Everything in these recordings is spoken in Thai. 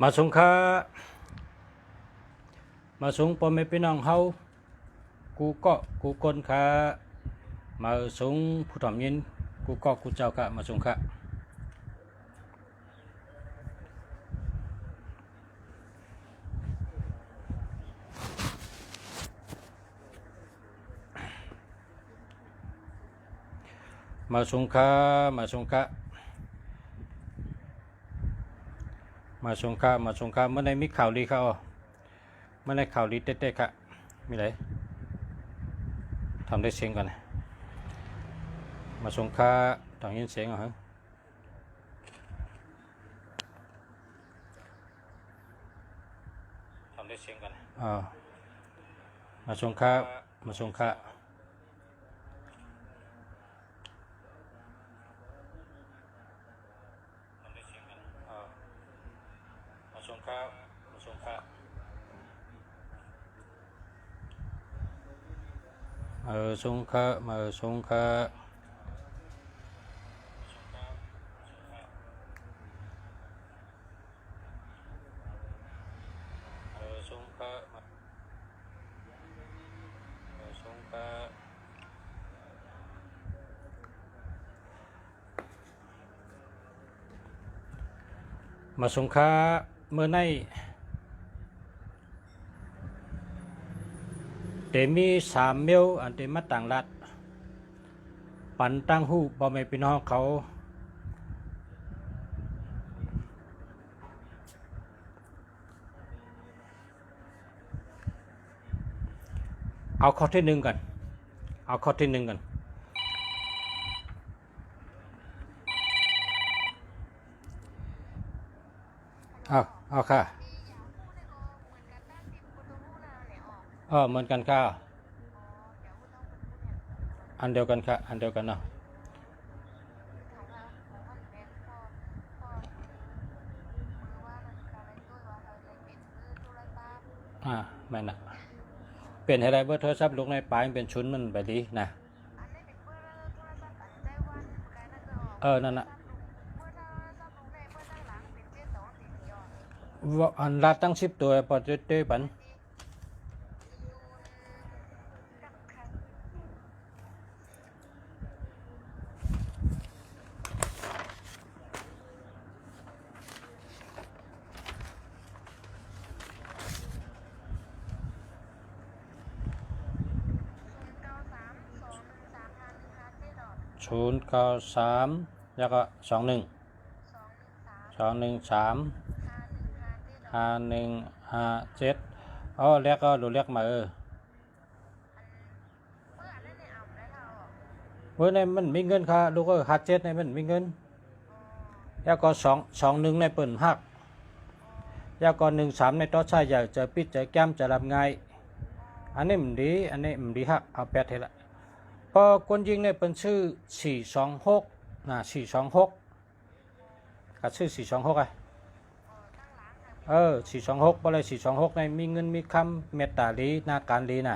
มาสงค่ามาสงพ่อแม่พี่น้องเฮากูก็กูคนค่ามาสงผู้ทำยินกูก็กูเจ้าค่ะมาสงค่ามาสงค่ามาสงค่ามาสงค่ามาสงค่าเมื่อไหร่มีข่าวดีเขาเมื่อไหร่ข่าวดีเต้ๆค่ะมีไรทำได้เสียงก่อนนะมาสงค่าต้องยินเสียงเหรอฮะทำได้เสียงก่อนมาสงค่ามาสงค่ามาสงค่ามาสงค่าสงค่ามาสงค่าสงค่าสงค่ามาสงค่าเมื่อในเดมี3เมลอันเดมาต่างรัฐปันตั้งหูพ่อแม่พี่น้องเขาเอาข้อที่1กันเอาข้อที่1กันเอาค่ะเหมือนกันค่ะอันเดียวกันค่ะอันเดียวกันเนาะแม่นนะเปลี่ยนให้ได้เบอร์โทรศัพท์ลูกในปลายเป็นชุนมันไปดีนะนั่นน่ะอันรัดตั้ง10ตัวพอจะได้ปัน093แล้วก็212135157แล้วก็ดูเรียกมาเมื่อในมันมีเงินค่ะลูกก็57ในมันมีเงินแล้วก็221ในเปิ่นหักแล้วก็13ในต่อใช้ใหญ่จะปิดจะแก้มจะรับง่ายอันนี้มันดีอันนี้มันดีฮักเอา8ให้ละพอคนยิงเนี่ยเป็นชื่อ426นะ426กับชื่อ426426บ่เลย426ในมีเงินมีคำเมตตาลีนาการลีน่ะ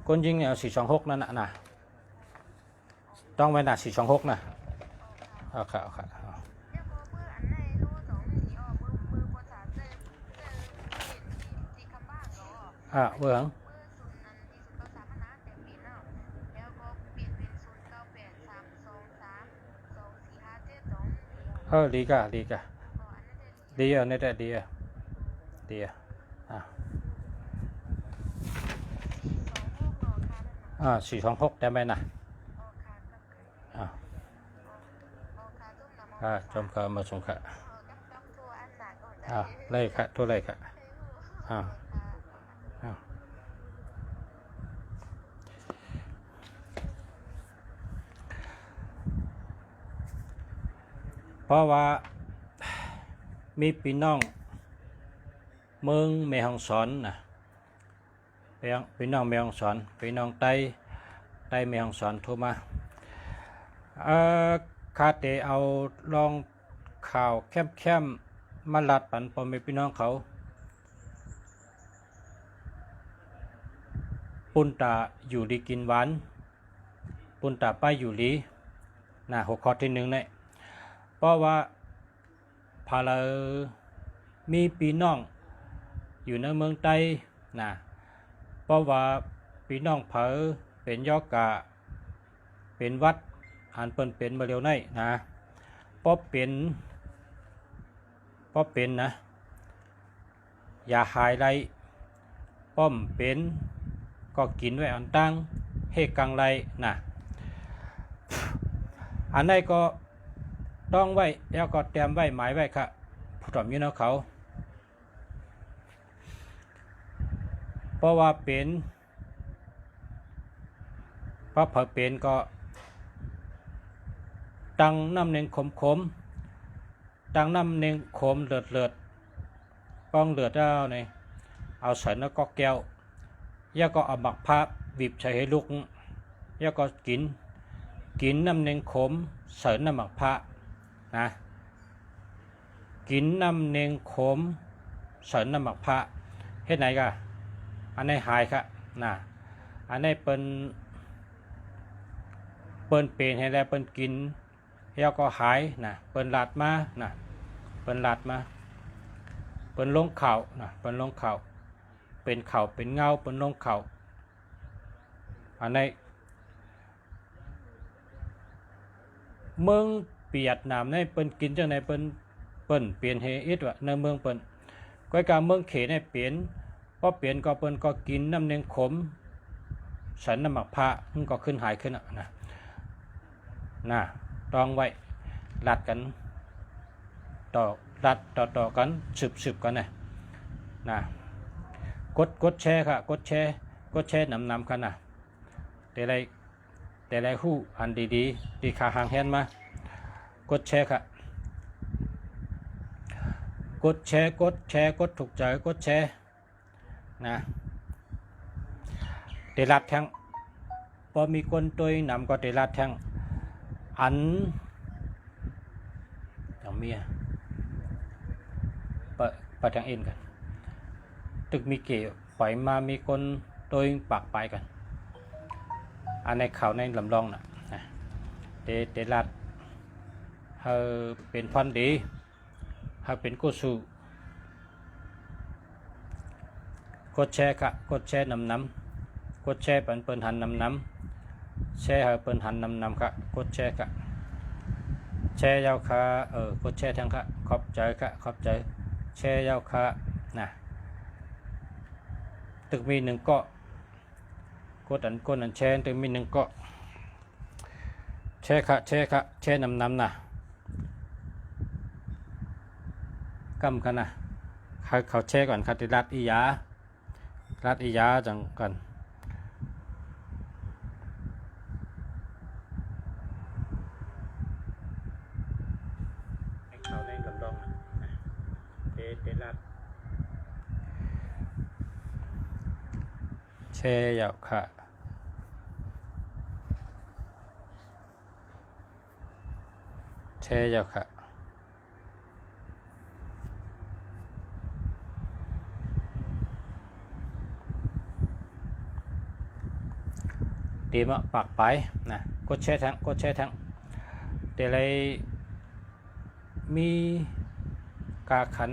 คนยิงเนี่ย426นั่นน่ะต้องไว้น่ะ426นะเอาค่ะเบื้องดีกะดีเนี่ยแต่ดี426ได้ไหมนะจมค่ะมาชมค่ะเลยค่ะทั่วเลยค่ะเพราะว่ามีพี่น้องเมืองแม่ฮ่องสอนนะพี่น้องแม่ฮ่องสอนพี่น้องใต้แม่ฮ่องสอนโทรมาคาเตเอาลองข่าวแคมมาลัดปันพ่อแม่พี่น้องเขาปุ่นตาอยู่ดีกินหวานปุ่นตาไปอยู่ดีหัวข้อที่1เนี่ยเพราะว่าพาเรา มีพี่น้องอยู่ในเมืองไต้นะเพราะว่าพี่น้องเผอเป็นยอกะเป็นวัดอันเปิ้นเป็นมาเร็วในนะเพราะเป็นนะอย่าหายไรป้อมเป็นก็กินไว้อันตั้งเฮกังไรนะอันไหนก็ต้องไว้แล้วก็เตรียมไว้หมายไว้ค่ะผู้ถอมอยู่เนาะเขาเพราะว่าเป็นเพราะเผอเป็นก็ตั้งน้ำเนงขมตั้งน้ำเนงขมเลือดป้องเลือดเอาเนี่ยเอาใส่แล้วก็แก้วย่าก็เอาหมักผ้าบีบใส่ให้ลูกย่าก็กินน้ำเนงขมใส่น้ำหมักผ้านะกินน้ำเนงขมใส่น้ำหมักผ้าเฮ็ดไหนกะอันนี้หายค่ะนะอันนี้เป็นให้แล้วเป็นกินแล้วก็หายนะเป็นหลาดมานะเป็นหลาดมาเป็นลงเข่านะเป็นลงเข่าเป็นเข่าเป็นเงาเป็นลงเข่าอันนี้เมืองเปียดน้ำในเป็นกินจังในเป็นเปลี่ยนเฮอิดวะในเมืองเป็นก้อยการเมืองเขในเปลี่ยนพอเปลี่ยนก็เป็นก็กินน้ำเนงขมฉันน้ำหมักผ้ามันก็ขึ้นหายขึ้นนะต้องไว้รัดกันต่อกันสืบกันนะกดแชร์ค่ะกดแชร์นำกันนะแต่ไรหู้อันดีค่าหางแฮนมากดแชร์ค่ะกดแชร์กดถูกใจกดแชร์นะเดลัดแทงพอมีคนตัวนำก็เดลัดแทงอันอย่างเมียไปทางเอ็นกันตึกมีเกี่ยวปล่อยมามีคนตัวปากไปกันอันในเขาในลำลองน่ะเดลัดเฮาเป็นพันดีเฮาเป็นกุศลกดแชร์ค่ะกดแชร์นำกดแชร์เปิ้นหันนำแชร์เฮาเปิ้นหันนำค่ะกดแชร์ค่ะแชร์ยาวค่ะกดแชร์ทั้งค่ะขอบใจค่ะขอบใจแชร์ยาวค่ะนะตึกมีหนึ่งเกาะกดอันแชร์ตึกมีหนึ่งเกาะแชร์ค่ะแชร์นำนะกำกันนะเขาแชร์ก่อนค่ะติรัดอียาจังกันเขาในลำดองเดรัดแชร์ยาวค่ะแชร์ยาวค่ะดีมากปากไปนะกดแชร์ทั้งเดี๋ยวเลยมีกาขัน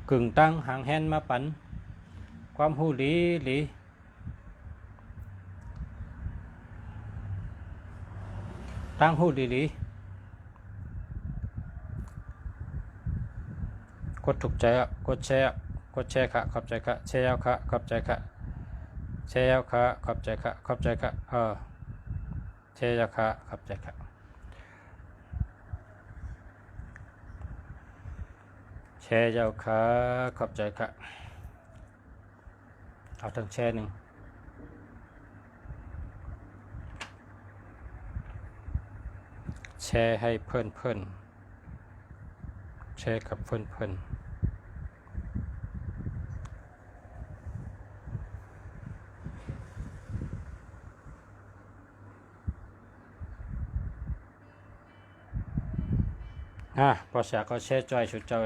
กึ่งตั้งหางแฮนมาปั่นความหูหลีตั้งหูหลีกดถูกใจกดแชร์ค่ะขอบใจค่ะแชร์ค่ะขอบใจค่ะแชร์ค่ะขอบใจค่ะแชร์ค่ะขอบใจค่ะแชร์ยาวค่ะขอบใจค่ะเอาทั้งแชร์หนึ่งแชร์ให้เพื่อนแชร์กับเพื่อนพอเสียก็แชร์จอยชุดเจ้า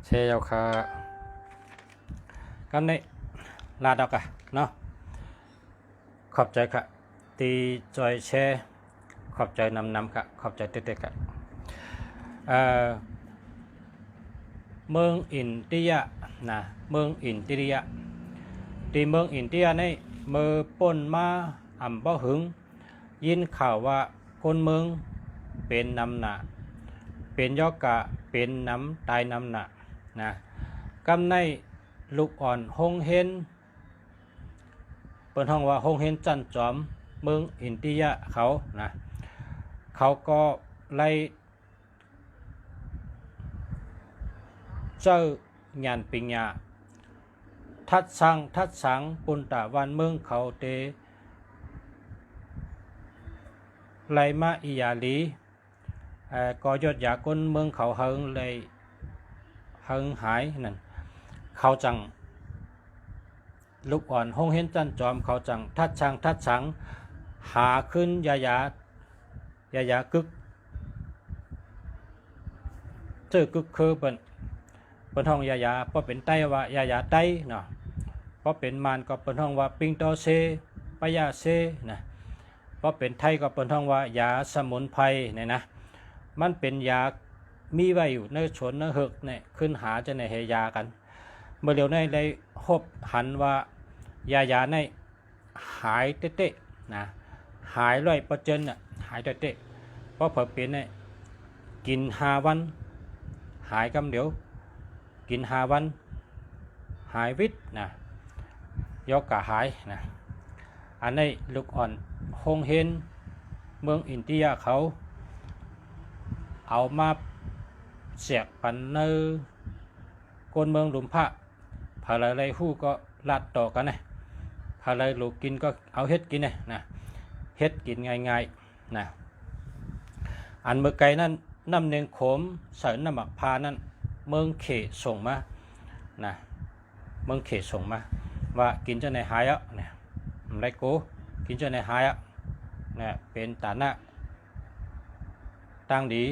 แชร์ยาวค่ะกันนี่ลาดอกอะเนาะขอบใจค่ะตีจอยแชร์ขอบใจนำค่ะขอบใจเต็กๆค่ะ เมืองอินเดียนะเมืองอินเดียที่เมืองอินเดียในเมื่อป่นมาอ่ำบ่หึงยินข่าวว่าคนเมืองเป็นนำหนาเป็นยอกะเป็นน้ำตายนำหนานะกำในลูกอ่อนฮงเฮนเปิดห้องว่าฮงเฮนจันจอมเมืองอินเดียเขานะเขาก็ไล่เจ้าญานปิญญาทัดสังปุนตะวันเมืองเขาเตไลมาอิยาลีก็ยอดยาก้นเมืองเขาเฮิงเลยเฮิงหายนั่นเขาจังลูกอ่อนฮงเห็นจันจอมเขาจังทัดสังหาขึ้นยายากึกเจอกึกคือเป็นห้องยาเพราะเป็นไตว่ายาไตเนาะเพราะเป็นมานก็เป็นห้องว่าปิงโตเซปยาเซนะเพราะเป็นไทยก็เป็นห้องว่ายาสมุนไพรเนี่ยนะมันเป็นยามีไว้อยู่ในชนในหึกเนี่ยขึ้นหาจะในเฮยากันเมื่อเร็วในเลยพบหันว่ายาในหายเตะนะหาย100%น่ะหายเตะเพราะเผื่อเป็นเนี่ยกิน5 วันหายกำเดียวกิน5 วันหายวิตนะยกกะหายนะอันนี้ลูกอ่อนฮงเฮนเมืองอินเดียเขาเอามาเสียกปันเนอคนเมืองหลุมพระพาอะไรหู้ก็ลัดต่อกันนะพาอะไรลูกกินก็เอาเฮ็ดกินนะเฮ็ดกินง่ายๆนะอันเมื่อไกลนั้นน้ำเนียงโขมใส่น้ำหมักพานั้นเมืองเขส่งมานะเมืองเขส่งมาว่ากินจะในหายอ่ะเนี่ยไรโกกินจะในหายอ่ะเนี่ยเป็นตาหน้าตั้งดี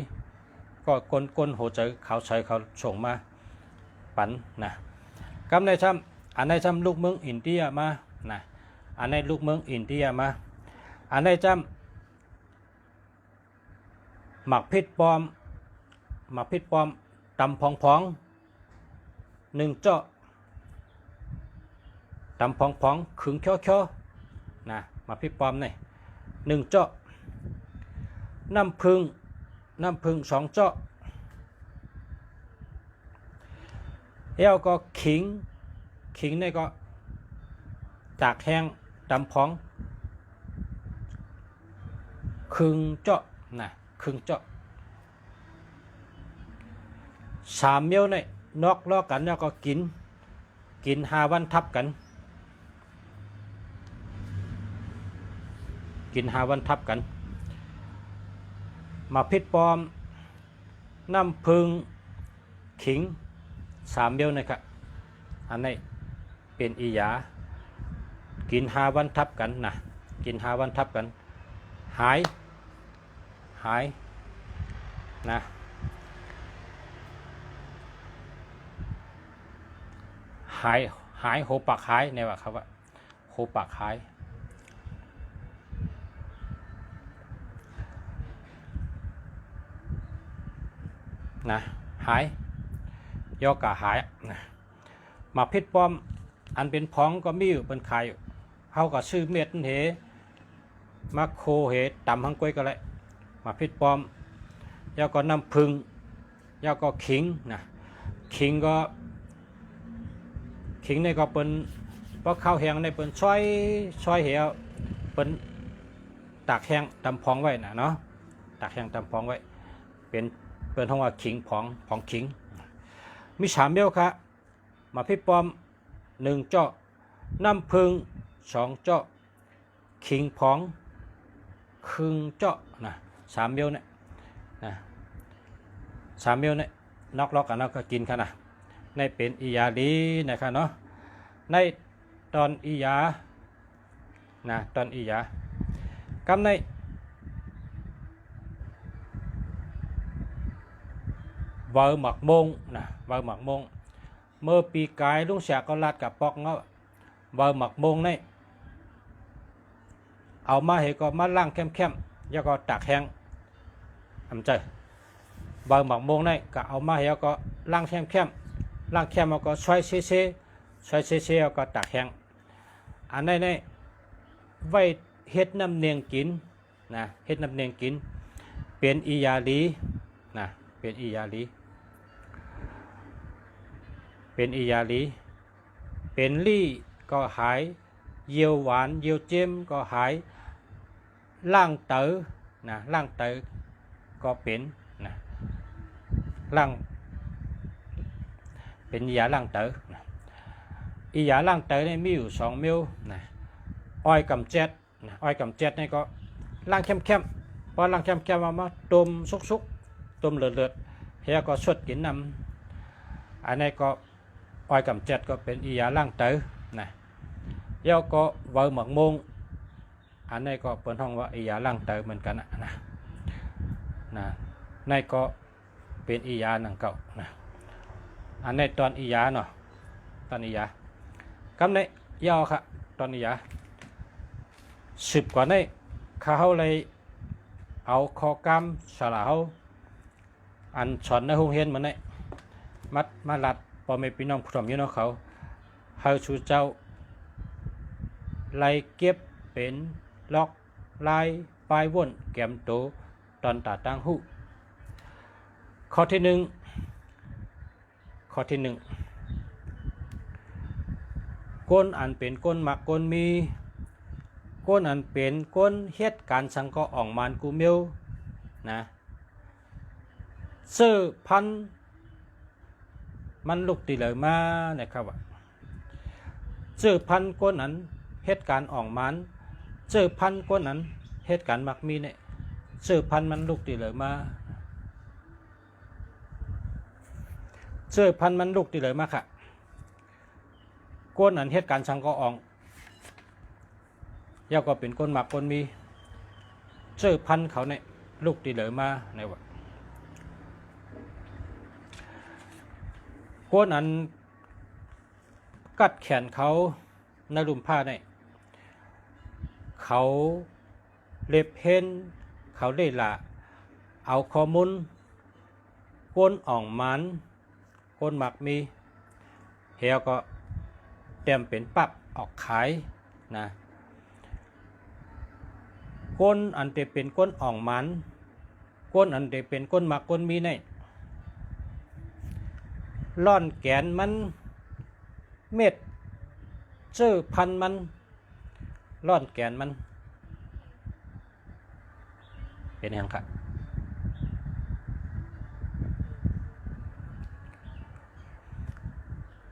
ก็ก้นหัวใจเขาใช้เขาส่งมาปันนะกำในซ้ำอันในซ้ำลูกเมืองอินเดียมานะอันในลูกเมืองอินเดียมาอันในซ้ำหมักพิษปอมตำพอง1 เจาะตำพองขึงเขียวนะหมักพิษปอมนี่1 เจาะน้ำผึ้ง2 เจาะแล้วก็ขิงนี่ก็ตากแห้งตำพองครึ่งเจาะนะครึ่งเจาะ3 เมียวนี่นอกล้อกันแล้วก็กิน5 วันทับกันมาพิษปอมน้ำผึ้งขิง3 เมียวนี่ครับอันนี้เป็นอียากิน5 วันทับกันนะกิน5 วันทับกันหายนะหายโหปากหายเนี่ยว่าครับว่าโหปากหายนะหายยอกะหายนะมาพิษป้อมอันเป็นพ้องก็มีอยู่เป็นไข่เขาก็ซื้อเม็ดเหมาโคเหตำหังกล้วยก็เลยมาพิษป้อมยาก็น้ำผึ้งยาก็ขิงนะขิงนี่ก็เป็นเพราะข้าวแห้งในเป็นช่อยเหี่ยวเป็นตากแห้งตำพองไว้นะเนาะตากแห้งตำพองไว้เป็นห้องว่าขิงพองขิงมี3 เบี้ยวครับมาพิษป้อม1 เจาะน้ำผึ้ง2 เจาะขิงพองครึ่งเจาะนะ3 เบี้ยวเนี่ยนะ3 เบี้ยวเนี่ยนอกล็อกกันเราก็กินกันนะในเป็นอียาดีนะครับเนาะในตอนอียานะตอนอียากำในเวอร์หมักมงนะเวอร์หมักมงเมื่อปีกายลุงเสียก็ลาดกับปอกเนาะเวอร์หมักมงนี่เอามาให้ก็มาล่างเข้มแล้วก็ตากแห้งทำใจเวอร์หมักมงนี่ก็เอามาให้ก็ล่างเข้ม ล่างแคมเอาก็ช่วยเช่ช่วยเช่เอาก็ตากแห้งอันนี้ไว้เฮ็ดน้ำเนียงกินนะเฮ็ดน้ำเนียงกินเป็นอียาลีนะเป็นอียาลีเป็นลี่ก็หายเยียวหวานเยียวเจียมก็หายล่างเต๋อนะล่างเต๋อก็เป็นนะล่างเป็นยาล่างเต๋อนะอียาล่างเต๋อนี่มีอยู่2 มิลนะอ้อยกำเจ็ดนะอ้อยกำเจ็ดนี่ก็ล่างเข้มพอล่างเข้มมาต้มสุกต้มเลือดเฮียก็สดกินน้ำอันนี้ก็อ้อยกำเจ็ดก็เป็นอียาล่างเต๋อนะเยาก็เวอร์หมักมงอันนี้ก็เปิดห้องว่าอียาล่างเต๋อเหมือนกันนะในก็เป็นอียาหนังเก่านะอันนี้ตอนอียาเนาะตอนอียากำในยาวค่ะตอนอียา10 กว่านี้เขาเลยเอาคอกำสลาวอันสอนในห้องเรียนเหมือนนี้มาลัดพอไม่พี่น้องผู้ชมอยู่เนาะเขาชูเจ้าไล่เก็บเป็นล็อกลายปลายวนแกมโตตอนตาตั้งหูข้อที่ 1ก้นอันเป็นก้นหมักก้นมีก้นอันเป็นก้นเฮ็ดการสังก็อ่องมานกูเมียวนะซื้อพันมันลุกตีเลยมานะครับว่าซื้อพันก้นอันเฮ็ดการอ่องมันซื้อพันก้นอันเฮ็ดการหมักมีเนี่ยซื้อพันมันลุกตีเลยมาซื้อพันมันลุกตีเลยมาค่ะก้นอันเฮ็ดการสังก็อ่องยาก็เป็นก้นหมักก้นมีซื้อพันเขาเนี่ยลุกตีเลยมาในว่าก้นอันกัดแขนเขาในลุ่มผ้าเนี่ยเขาเล็บเห็นเขาได้ละเอาข้อมูลก้นอ่องมันก้นหมักมีเฮียก็เตรียมเป็นปับออกขายนะก้นอันเตเป็นก้นอ่องมันก้นอันเตเป็นก้นหมักก้นมีเนี่ยล่อนแกนมันเม็ดชื่อพันมันล่อนแกนมันเป็นยังครับ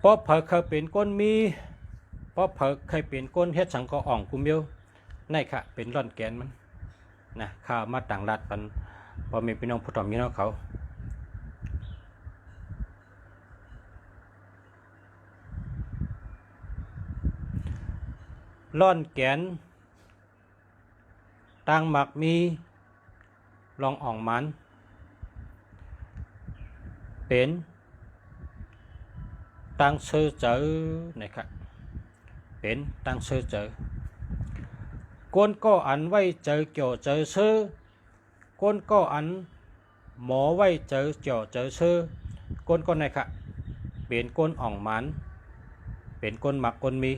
เพราะเผอเคยเป็นก้นมีเพราะเผอเคยเป็นก้นเฮ็ดสังก็อ่องกุมเมียวนี่ค่ะเป็นล่อนแกนมันนะข้าวมาต่างรัฐปันพอมีพี่น้องผู้ถ่อมพี่น้องเขาล่อนแกนต่างหมักมีลองอ่องมันเป็นต่างซื้อเจอนะครับเป็นต่างซื้อเจอก้นก็อันไว้เจอเกี่ยวเจอซื้อก้นก็อันหมอไว้เจอเกี่ยวเจอซื้อก้นก็นะครับเป็นก้นอ่องมันเป็นก้นหมักก้นมี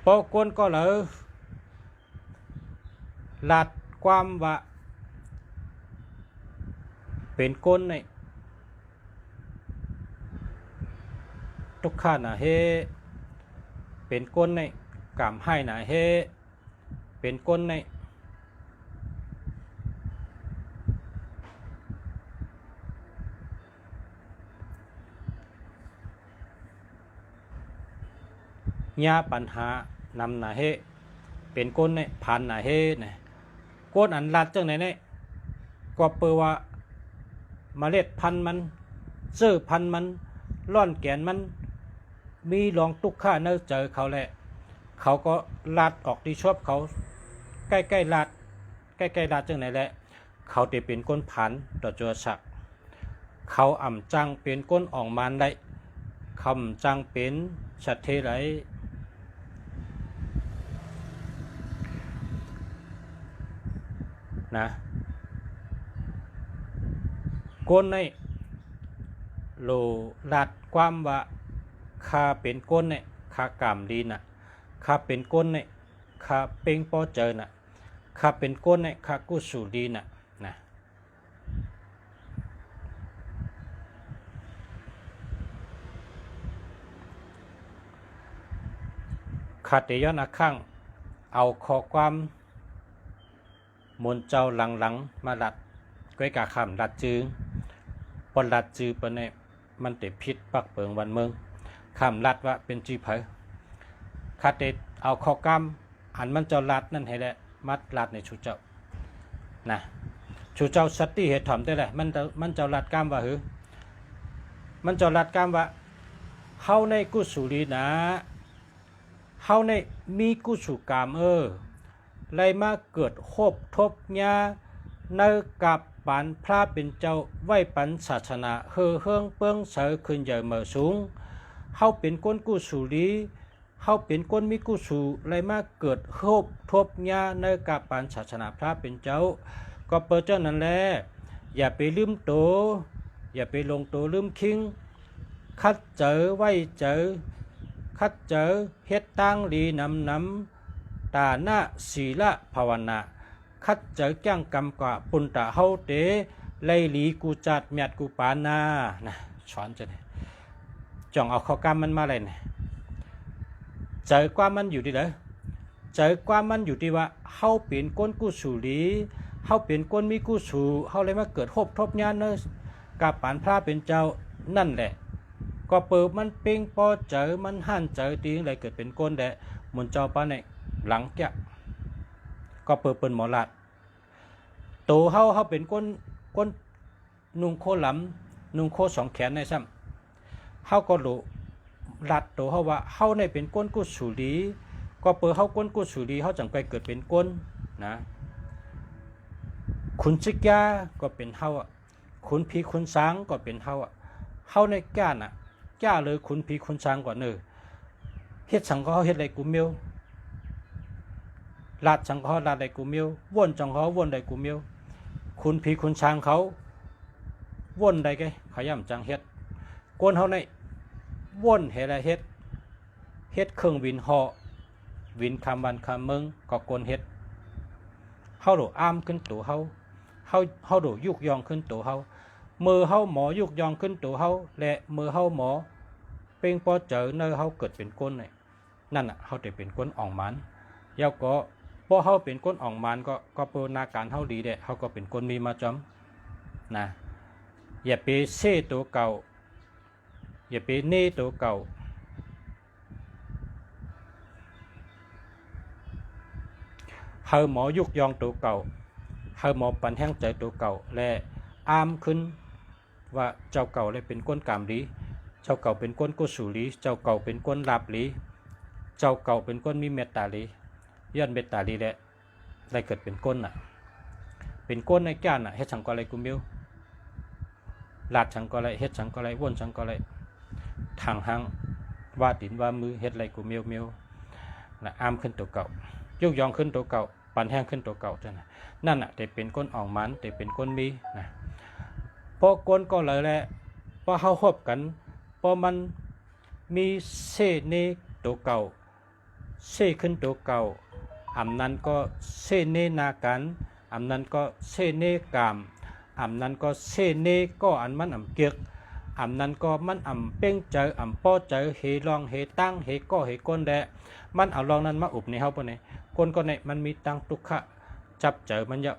พอก้นก็เลยหลัดความว่าเป็นก้นในทุกข้านะเฮเป็นก้นในกามให้นะเฮเป็นก้นในญาปัญหานำนะเฮเป็นก้นในพันนะเฮนะก้นอันลัดจังไหนเนี่ยก็เปิดว่าเมล็ดพันธุ์มันซื้อพันธุ์มันร่อนแกนมันมีลองตุกข้าเนื้อเจอเขาแหละเขาก็ลาดออกที่ชอบเขาใกล้ๆลาดจังไหนแหละเขาจะเป็นก้นพันต่อจัวสักเขาอ่ำจังเป็นก้นอ่องมันได้คำจังเป็นสัตเทไรนะ ก้นในโลลัดความว่าคาเป็นก้นเนี่ยคากามดีน่ะคาเป็นก้นเนี่ยคาเป่งปอเจอน่ะคาเป็นก้นเนี่ยคากุสูดีน่ะนะคาเตย้อนอาข้างเอาข้อความมนเจ้าหลังมาลัดก้อยกาคำลัดจื้อปนลัดจื้อปนเนี่ยมันเตพิษปักเปิงวันเมืองคำลัดว่าเป็นจีเผยคาเตเอาข้อกำอันมันเจ้าลัดนั่นให้แหละมัดลัดในชูเจ้านะชูเจ้าสติเหตุถ่อมได้แหละมันเจ้าลัดกำว่าหือมันเจ้าลัดกำว่าเฮาในกุศลีนะเฮาในมีกุศลกรรมไล่มาเกิดโคบทบญาในกับปันพระเป็นเจ้าไว้ปันศาสนาเฮืองเปิ้งเสยขึ้นใหญ่เมื่อสูงเฮาเป็นก้นกุศลีเฮาเป็นก้นมีกุศลไล่มาเกิดโคบทบญาในกับปันศาสนาพระเป็นเจ้าก็เปิดเจ้านั่นแหละอย่าไปลืมโตอย่าไปลงโตลืมคิงคัดเจอไว้เจอคัดเจอเฮ็ดตั้งลีนำตาหน้าศีละภาวนาคัดเจอจ้างกรรมกว่าปุนตาเฮาเตไลหลีกูจัดเมียดกูปานานะสอนจะเนี่ยจ่องเอาข้อกรรมมันมาเลยเนี่ยเจอความมันอยู่ที่ไหนเจอความมันอยู่ที่ว่าเฮาเป็นก้นกุศลีเฮาเป็นก้นมีกุศลเฮาเลยมาเกิดโฮบทบญาณเนอะกับปานพระเป็นเจ้านั่นแหละก็เปิดมันเป่งปอเจอมันหั่นเจอตีงเลยเกิดเป็นก้นแดะมุนเจ้าป้าในหลังแกะก็เปิดเป็นหมอลัดโตเฮาเป็นก้นนุ่งโคหลำนุ่งโคสองแขนในซ้ำเฮาก็รู้ลัดโตเฮาว่าเฮาในเป็นก้นกุศลีก็เปิดเฮาก้นกุศลีเฮาจังไปเกิดเป็นก้นนะคุณจิกยาก็เป็นเฮาคุณพีคุณสางก็เป็นเฮาเฮาในแก่น่ะแก่เลยคุณพีคุณสางกว่าเนอเฮ็ดสังก็เฮ็ดอะไรกูเมียวลาดสังก็ลาดอะไรกูเมียวว่นจังก็ว่นอะไรกูเมียวคุณพีคุณสางเขาว่นใดแกขย่ำจังเฮ็ดกวนเฮาในว่นเฮ็ดอะไรเฮ็ดเครื่องวินเหาะวินคำวันคำเมืองก็กวนเฮ็ดเฮาโดอ้ามขึ้นตัวเฮาโดยุกยองขึ้นตัวเฮามือเฮาหมอยุกยองขึ้นตัวเฮาและมือเฮาหมอเป่งปอเจอเนอเฮาเกิดเป็นก้นนี่นั่นน่ะเฮาได้เป็นก้นอ่องมันยาวก็พอเฮาเป็นก้นอ่องมันก็เปินาการเฮาดีเด้เฮาก็เป็นก้นมีมาจอมนะอย่าไปเซ่ตัวเก่าอย่าไปเน่ตัวเก่าเฮาหมอยุกยองตัวเก่าเฮาหมอปันแห้งใจตัวเก่าและอ้ามขึ้นว่าเจ้าเก่าเลยเป็นก้นกามลีเจ้าเก่าเป็นก้นกุศลีเจ้าเก่าเป็นก้นลาบลีเจ้าเก่าเป็นก้นมีเมตตาลีย้อนเมตตาลีแหละได้เกิดเป็นก้นน่ะเป็นก้นในแก่น่ะเฮ็ดสังก็อะไรกูมิวลาดสังก็อะไรเฮ็ดสังก็อะไรว่นสังก็อะไรทางหังว่าดินว่ามือเฮ็ดอะไรกูมิวนะอ้ามขึ้นตัวเก่ายุกยองขึ้นตัวเก่าปันแห้งขึ้นตัวเก่าจ้ะนะนั่นน่ะแต่เป็นก้นอ่องมันแต่เป็นก้นมีนะพอก้นก็เลยแหละพอเฮาฮบกันพอมันมีเศษในตัวเก่าเศษขึ้นตัวเก่าอำนั้นก็เศษในนาการอำนั้นก็เศษในกามอำนั้นก็เศษในก็อันมันอำเกียกอำนั้นก็มันอำเป้งเจออำป้อเจอเฮลองเฮตั้งเฮก็เฮก้นแดะมันเอาลองนั้นมาอุบในเฮาปะเนี่ยก้นก็ในมันมีตังตุกขะจับเจอมันเยอะ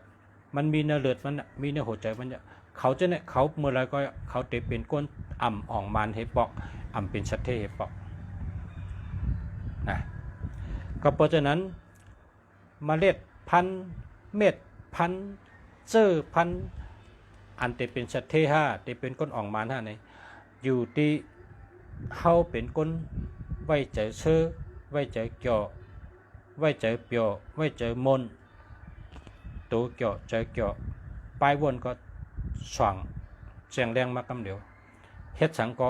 มันมีเนื้อเลือดมันมีเนื้อหัวใจมันเยอะเขาจะเนี่ยเขาเมื่อไรก็เขาเตะเป็นก้นอ่ำอ่องมันเฮปอกอ่ำเป็นชัดเทเฮปอกนะก็เพราะฉะนั้นเมล็ดพันธุ์เม็ดพันธุ์เสื้อพันธุ์อันเตะเป็นชัดเทห้าเตะเป็นก้นอ่องมันห้าเนี่ยอยู่ที่เขาเป็นก้นไว้เจอเสื้อไว้เจอเกี่ยวไว้เจอเปียวไว้เจอมนตัวเกี่ยวเจอเกี่ยวปลายวนก็สว่างเสียงแรงมากำเดียวเฮ็ดสังก็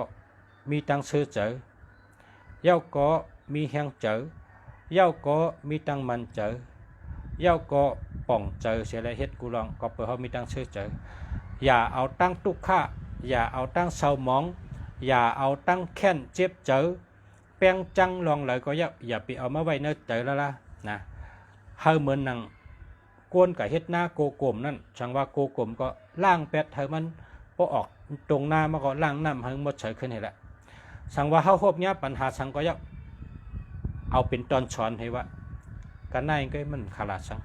มีตังซื้อเจอเย้าก็มีแห้งเจอเย้าก็มีตังมันเจอเย้าก็ป่องเจอเสียแล้วเฮ็ดกูลองก็เปิดเขามีตังซื้อเจอ อย่าเอาตั้งทุกข์ะอย่าเอาตั้งเศร้าหมองอย่าเอาตั้งแค้นเจ็บเจอแป้งจังลองเลยก็อย่าไปเอามาไว้เนื้อเจอแล้วล่ะนะเฮาเหมือนนังกวนกับเฮ็ดหน้าโกกลมนั่นช่างว่าโกกลมก็ล่างแปดเธอมันพอออกตรงหน้ามาก็ล่างน้ำให้หมดเฉยขึ้นให้ละช่างว่าเฮาพบเนี้ยปัญหาช่างก็เอาเป็นตอนช้อนให้ว่ากันในก็มันขลาดช่าง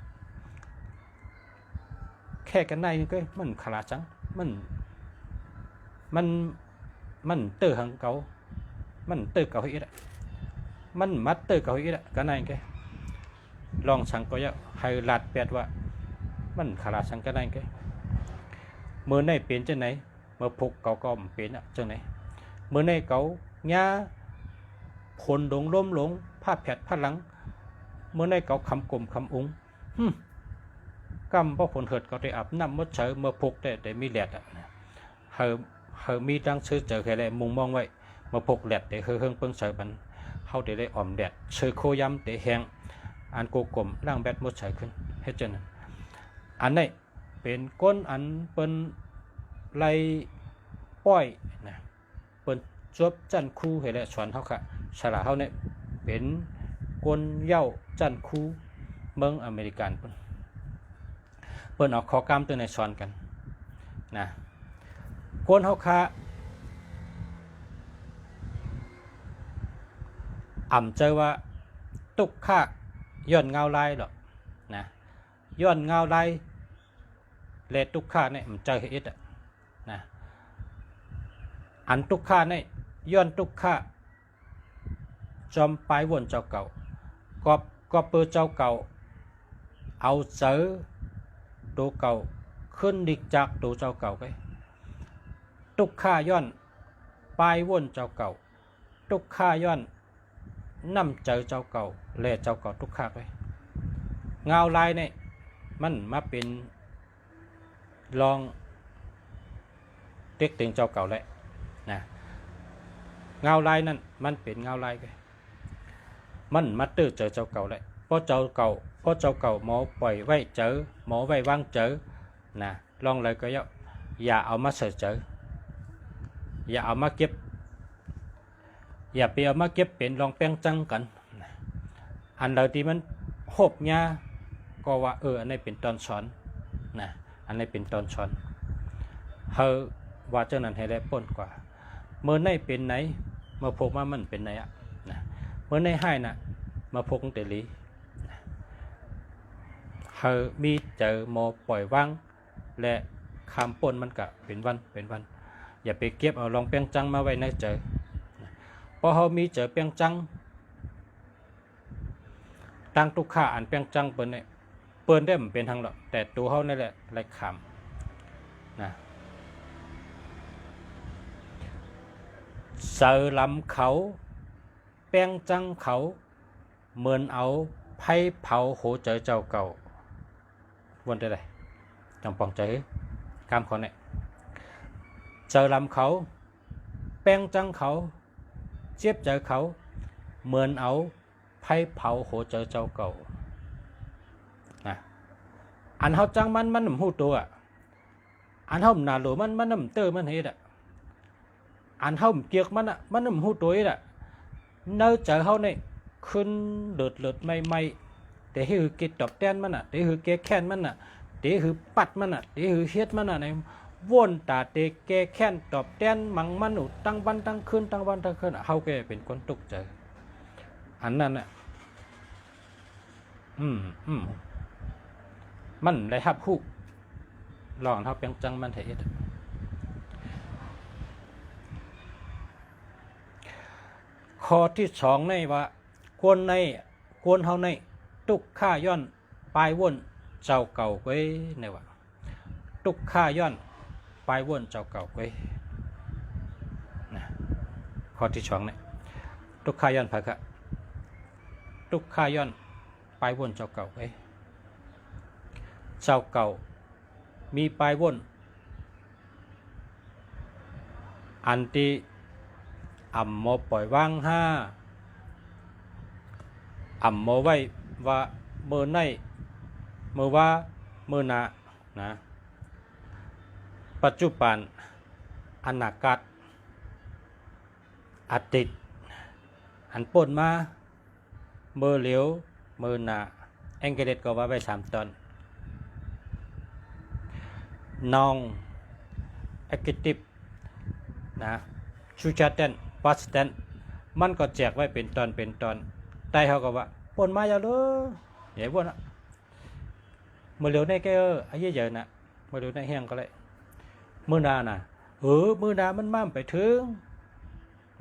แค่กันในก็มันขลาดช่างมันเตอหังเก่ามันเตอเก่าอีกละมันมัดเตอเก่าอีกละกันในก็ลองช่างก็ให้ลาดแปดว่ามันขลาดช่างกันในก็เมื่อในเปลี่ยนจังไหนเมื่อพุกเก่าก็เปลี่ยนจังไหนเมื่อในเก่าหญ้าผลดงล้มหลงผ้าแผดผ้าหลังเมื่อในเก่าคำกลมคำอุ้งกำพ่อผลเหิดก็ได้อาบน้ำมดเฉยเมื่อพุกได้มีแหลดอ่ะเฮอมีดังซื้อเจอแค่ไรมุงมองไว้เมื่อพุกแหลดได้เฮืองเปิ้งเฉยมันเขาได้อ่อมแดดเชยโคย้ำได้แห้งอันโกกลมร่างแบดมดเฉยขึ้นเฮ็ดจังนั้นอันนี้เป็นก้นอันเป็นไล่ป้อยนะเป็นจบจันคู่ให้และสอนเขาค่ะฉลาเขาเนี่ยเป็นก้นเย้าจันคู่เมืองอเมริกันเปิ้นเอาข้อกล้ามตัวในสอนกันนะก้นเขาค่ะเจอว่าตุกค่าย้อนเงาลายหรอกนะย้อนเงาลายเลตุกค่าเนี่ยมันเจอเหตุนะอันตุกค่าเนี่ยย้อนตุกค่าจอมปลายวนเจ้าเก่าก็เปิดเจ้าเก่าเอาเจอตัวเก่าขึ้นดิกจากตัวเจ้าเก่าไปตุกค่าย้อนปลายวนเจ้าเก่าตุกค่าย้อนนำเจอเจ้าเก่าเลเจ้าเก่าตุกค่าไปเงาลายเนี่ยมันมาเป็นลองเด็กถึงเจ้าเก่าแล้วนะเงาลายนั่นมันเป็นเงาลายไปมันมาตื้อเจอเจ้าเก่าแล้วเพราะเจ้าเก่าหมอปล่อยไว้เจอหมอไว้วางเจอนะลองเลยก็อย่าเอามาเสือเจออย่าเอามาเก็บอย่าไปเอามาเก็บเป็นลองแป้งจังกันอันใดที่มันหบยาก็ว่าอันนี้เป็นตอนสอนนะอันนี้เป็นตอนสอนเฮาว่าเจ้านั้นให้ได้ป้นกว่าเมื่อในเป็นไหนเมื่อพกมามันเป็นไหนอ่ะนะเมื่อในให้น่ะมาพกเตลีเฮามีเจอหมอปล่อยวางและคำป้นมันก็เป็นวันอย่าไปเก็บเอาลองแป้งจังมาไว้ในเจอพอเฮามีเจอแป้งจังตั้งตุกข่าอันแป้งจังเปิ้นเนี่ยเปิ้นได้มันเป็นทางหรอกแต่ตัวเฮานั่นแหละไรคำนะเสือลำเขาแป้งจังเขาเหมือนเอาไผ่เผาโหเจอเจ้าเก่าวนได้เลยจำปองใจคำเขาเนี่ยเสือลำเขาแป้งจังเขาเจี๊ยบเจอเขาเหมือนเอาไผ่เผาโหเจอเจ้าเก่านะอันเขาจังมันหนุ่มหูตัวอันเขาหนาหลวมันหนุ่มเตอมันเฮ็ดอันเขาเกียกมันหนุ่มหูตัวอ่ะเนื้อเจอเขาเนี่ยขึ้นเลือดไม่แต่หือเกตตอบแทนมันแต่หือเกแค้นมันแต่หือปัดมันแต่หือเฮ็ดมันในวนตาเตแกแค้นตอบแทนมังมันหนุตั้งวันตั้งคืนเขาแกเป็นคนตกใจอันนั้นมันได้ฮับฮู้ลองเฮาเปียงจังมันเฮ็ดข้อที่2ในว่าควรเฮาในตุกค่าย้อนปลายวนเจ้าเก่าไว้ในว่าตุกค่าย้อนปลายวนเจ้าเก่าไว้นะข้อที่2เนี่ยตุกค่าย้อนภะคะตุกค่าย้อนปลายวนเจ้าเก่าไว้เจ้าเก่ามีปลายวนอันที่หมอปล่อยวางหมอไว้ว่าเมื่อในเมื่อว่าเมื่อนานะ ปัจจุบันอนาคตอดีตอันป่นมาเมื่อเหลียวเมื่อหน้าแองเกเลตก็ว่าไว้3 ตอนน้องเอ็กซ์ติฟนะชูชัดเตนพาสเตนมันก็แจกไว้เป็นตอนแต่เขาก็ว่าป่นมาอย่าเลยอย่าบ่นอ่ะเมื่อเหลียวในแกอายุเยอะนะเมื่อเหลียวในแห้งก็เลยเมื่อหน้าน่ะมือหน้ามันมั่มไปถึง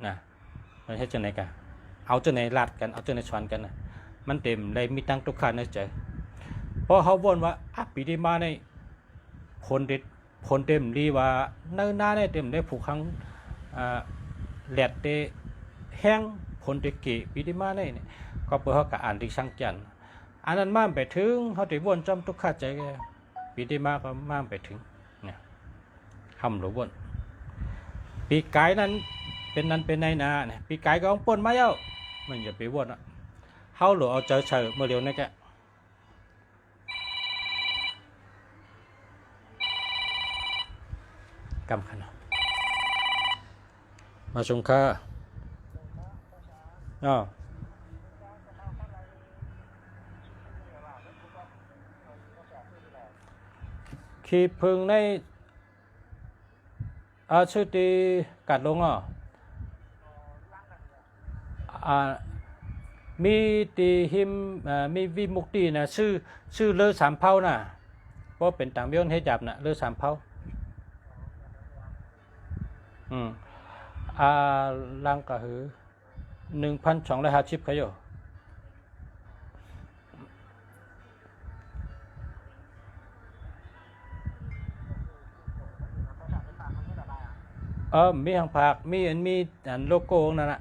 นะมันให้จังไหนกันเอาจังไหนลัดกันเอาจังไหนชวนกันนะมันเต็มเลยมีตั้งทุกข์ในใจเพราะเขาบ่นว่าปีที่มาในผลเต็มดีว่าเนื้อหน้าได้เต็มได้ผูกขังแหลดเตแห้งผลเตเกปีที่มาในก็เพื่อเขากะอ่านที่ช่างจันอันนั้นมั่มไปถึงเขาได้บ่นจำทุกข์ใจแกปีที่มาก็มั่มไปถึงเนี่ยคำหลวงบ่นปีกายนั้นเป็นนั้นเป็นในนาเนี่ยปีกายก็ต้องป่นมาเย้ามันอย่าไปบ่นอ่ะเขาหลวงเอาเจอเฉยเมื่อเร็วนี่แกกำขันมาชงค่าขีพึงในชื่อตีกัดลงมีตีหิมมีวิมุกตีนะชื่อเลอ3 เผานะเพราะเป็นต่างเบี้ยนให้จับนะเลอ3 เผาลังกะหือ1,250ขยมีหางผักมีโลโก้นั่นน่ะ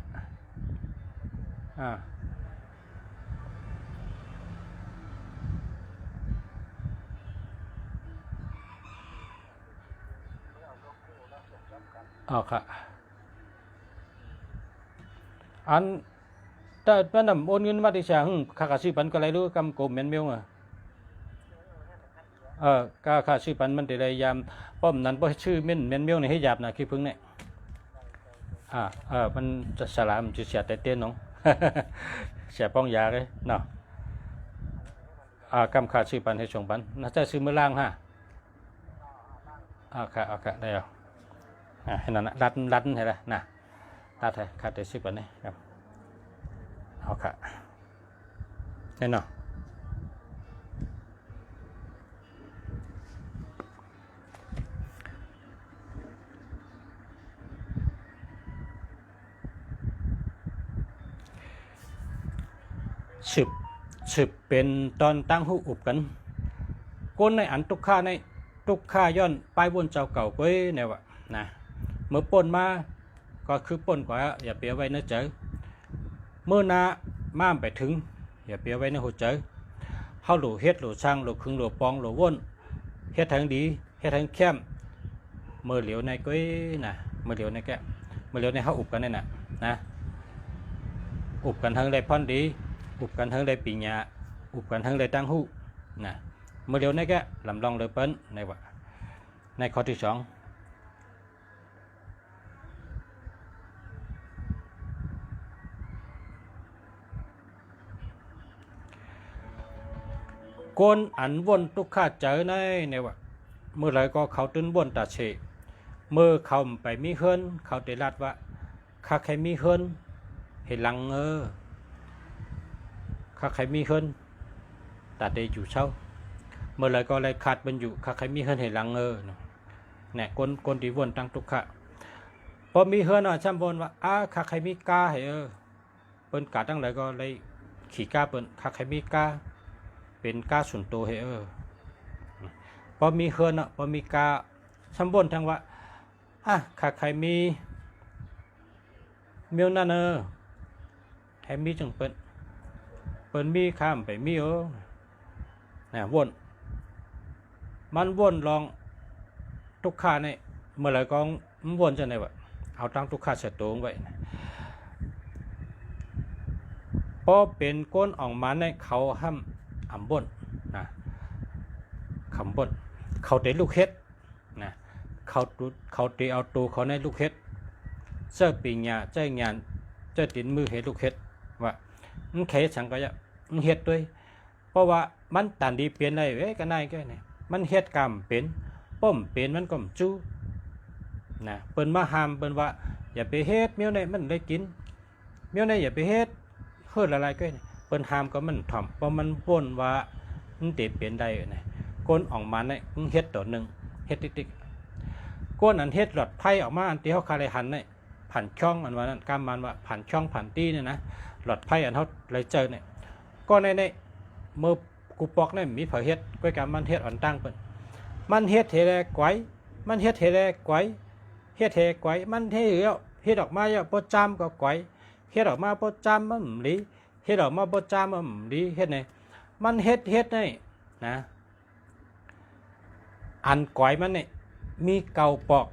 ค่ะอันแต่เป็นโอนเงินมาที่ช่างค่าซื้อปันก็ไรรู้กำโกมเมนเมียวค่าซื้อปันมันได้เลยยามป้อมนั้นป้อชื่อเมนเมียวในให้หยาบนะขี้พึ่งเนี่ยมันจะสลามจะเสียแต่เตี้ยน้องเสียป้องยาเลยเนาะกำค่าซื้อปันให้ชงปันน่าจะซื้อเมื่อล่างฮะค่ะได้เอาให้นั่นนะรัดให้ละนะรัดให้ค่าแต่ซื้อปันนี่ครับเอาค่ะแน่นอนสืบเป็นตอนตั้งหูอุบกันก้นในอันตุกข้าย้อนไปบนเจ้าเก่าก้อยเนี่ยวะนะเมื่อป่นมาก็คือป่นกว่าอย่าเปียไว้นะเจอเมื่อนาม่ามไปถึงอย่าเปียไว้ในหัวเจอเขาหลูเฮ็ดหลูช่างหลูคึงหลูปองหลูว่นเฮ็ดทางดีเฮ็ดทางเข้มเมื่อเหลียวในก้อยนะเมื่อเหลียวในแกเมื่อเหลียวในเขาอุบกันนี่นะอุบกันทางไรพอนดีอุบกันทั้งได้ปีญาอุบกันทั้งได้ตั้งหูนะเมื่อเดียวนี้แกลำลองเลยเปิ้นในว่าในข้อที่2ก้นอันวนทุกข้าเจอในว่าเมื่อไรก็เขาตื้นวนตาเฉเมื่อเขาไปมีเฮิรนเขาได้รัดว่าข้าใครมีเฮิรนให้ลังข้าใครมีเฮิรนตัดได้อยู่เช่าเมื่อไรก็ไรขาดมันอยู่ข้าใครมีเฮิรนให้ลังเนี่ยคนที่วนตั้งทุกข้าพอมีเฮิรนช่ำวนว่าข้าใครมีกาให้เปิ้นกาตั้งไรก็เลยขี่กาเปิ้นข้าใครมีกาเป็นกาส่วนตัวให้พอมีเฮิรนพอมีกาช่ำวนทั้งว่าข้าใครมีเมียวนั่นให้มีจังเปิ้นมีข้ามไปมีเนี่ยวนมันวนลองทุกข้าเนี่ยเมื่อไรก็มันวนจะไหนวะเอาตั้งทุกข้าเสตงไว้พอเป็นก้นออกมาในเขาห้ามอ่ำบนนะคำบนเขาได้ลูกเฮ็ดนะ เขาตีเอาตูเขาในลูกเฮ็ดเสื้อปีญาเจ้างานเจ้าตินมือเฮ็ดลูกเฮ็ดว่ามันเขสังก็จะมันเฮ็ดด้วยเพราะว่ามันตันดีเปลี่ยนได้เว้ยก็นายก็เนี่ยมันเฮ็ดกรรมเป็นป้อมเป็นมันก็จู้นะเปิ้นมาห้ามเปิ้นว่าอย่าไปเฮ็ดเมียวในมันได้กินเมียวในอย่าไปเฮ็ดเฮ็ดอะไรก็เนี่ยเปิ้นห้ามก็มันถ่อมเพราะมันป่นว่ามันติเปลี่ยนได้เนี่ยก้นออกมาเนี่ยเฮ็ดตัวหนึ่งเฮ็ดติ๊กๆก้นอันเฮ็ดหลอดไพ่ออกมาอันที่เขาคาเลยหันเนี่ยผ่านช่องอันว่านั้นกำมันว่าผ่านช่องผ่านตีเนี่ยนะหลอดไพ่อันเขาเลยเจอเนี่ยก็ในเมื่อกูปอกเนี่ยมีเผยเฮ็ดก้อยกำมันเฮ็ดอ่อนตั้งเปิ้นมันเฮ็ดเทแลไกวมันเฮ็ดเทแลไกวเฮ็ดเทไกวมันเฮ็ดออกมาอย่าบ่จำก็ไกวเฮ็ดออกมาบ่จำมันหลีเฮ็ดออกมาบ่จำมันหลีเฮ็ดเนี่ยมันเฮ็ดนี่นะอันก๋อยมันเนี่ยมีเกาปอก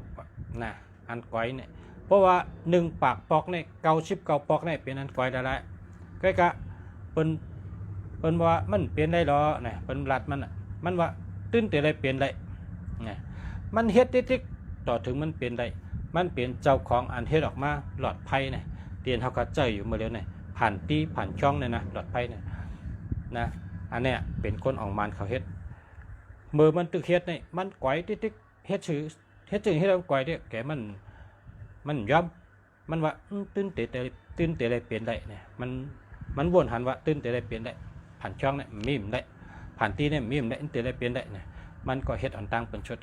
นะอันก๋อยเนี่ยเพราะว่า1ปากปอกเนี่ยเกา10เกาปอกเนี่ยเป็นอันก๋อยได้แล้วก็กะเปิ้นว่ามันเปลี่ยนได้หรอนะเปิ้นรัดมันว่าตื้นแต่อะไรเปลี่ยนได้นะมันเฮ็ดติ๊กๆต่อถึงมันเปลี่ยนได้มันเปลี่ยนเจ้าของอันเฮ็ดออกมาหลอดไพ่เนี่ยเตียนเฮาก็เจออยู่เมื่อแล้วเนี่ยผ่านตีผ่านช่องเนี่ยนะหลอดไพ่เนี่ยนะอันเนี้ยเป็นคนออกมานเขาเฮ็ดมือมันตึกเฮ็ดนี่มันก๋อยติ๊กๆเฮ็ดชื่อเฮ็ดเอาก๋อยเนี่ยแกมันย้อมมันว่าตื้นเตะอะไรเปลี่ยนได้เนี่ยมันวนหันว่าตื้นเตะอะไรเปลี่ยนได้ผ่านช่องเนี่ยมีมได้ผ่านตีเนี่ยมีมได้เตะอะไรเปลี่ยนได้เนี่ยมันก็เฮ็ดอันตั้งเป็นชุด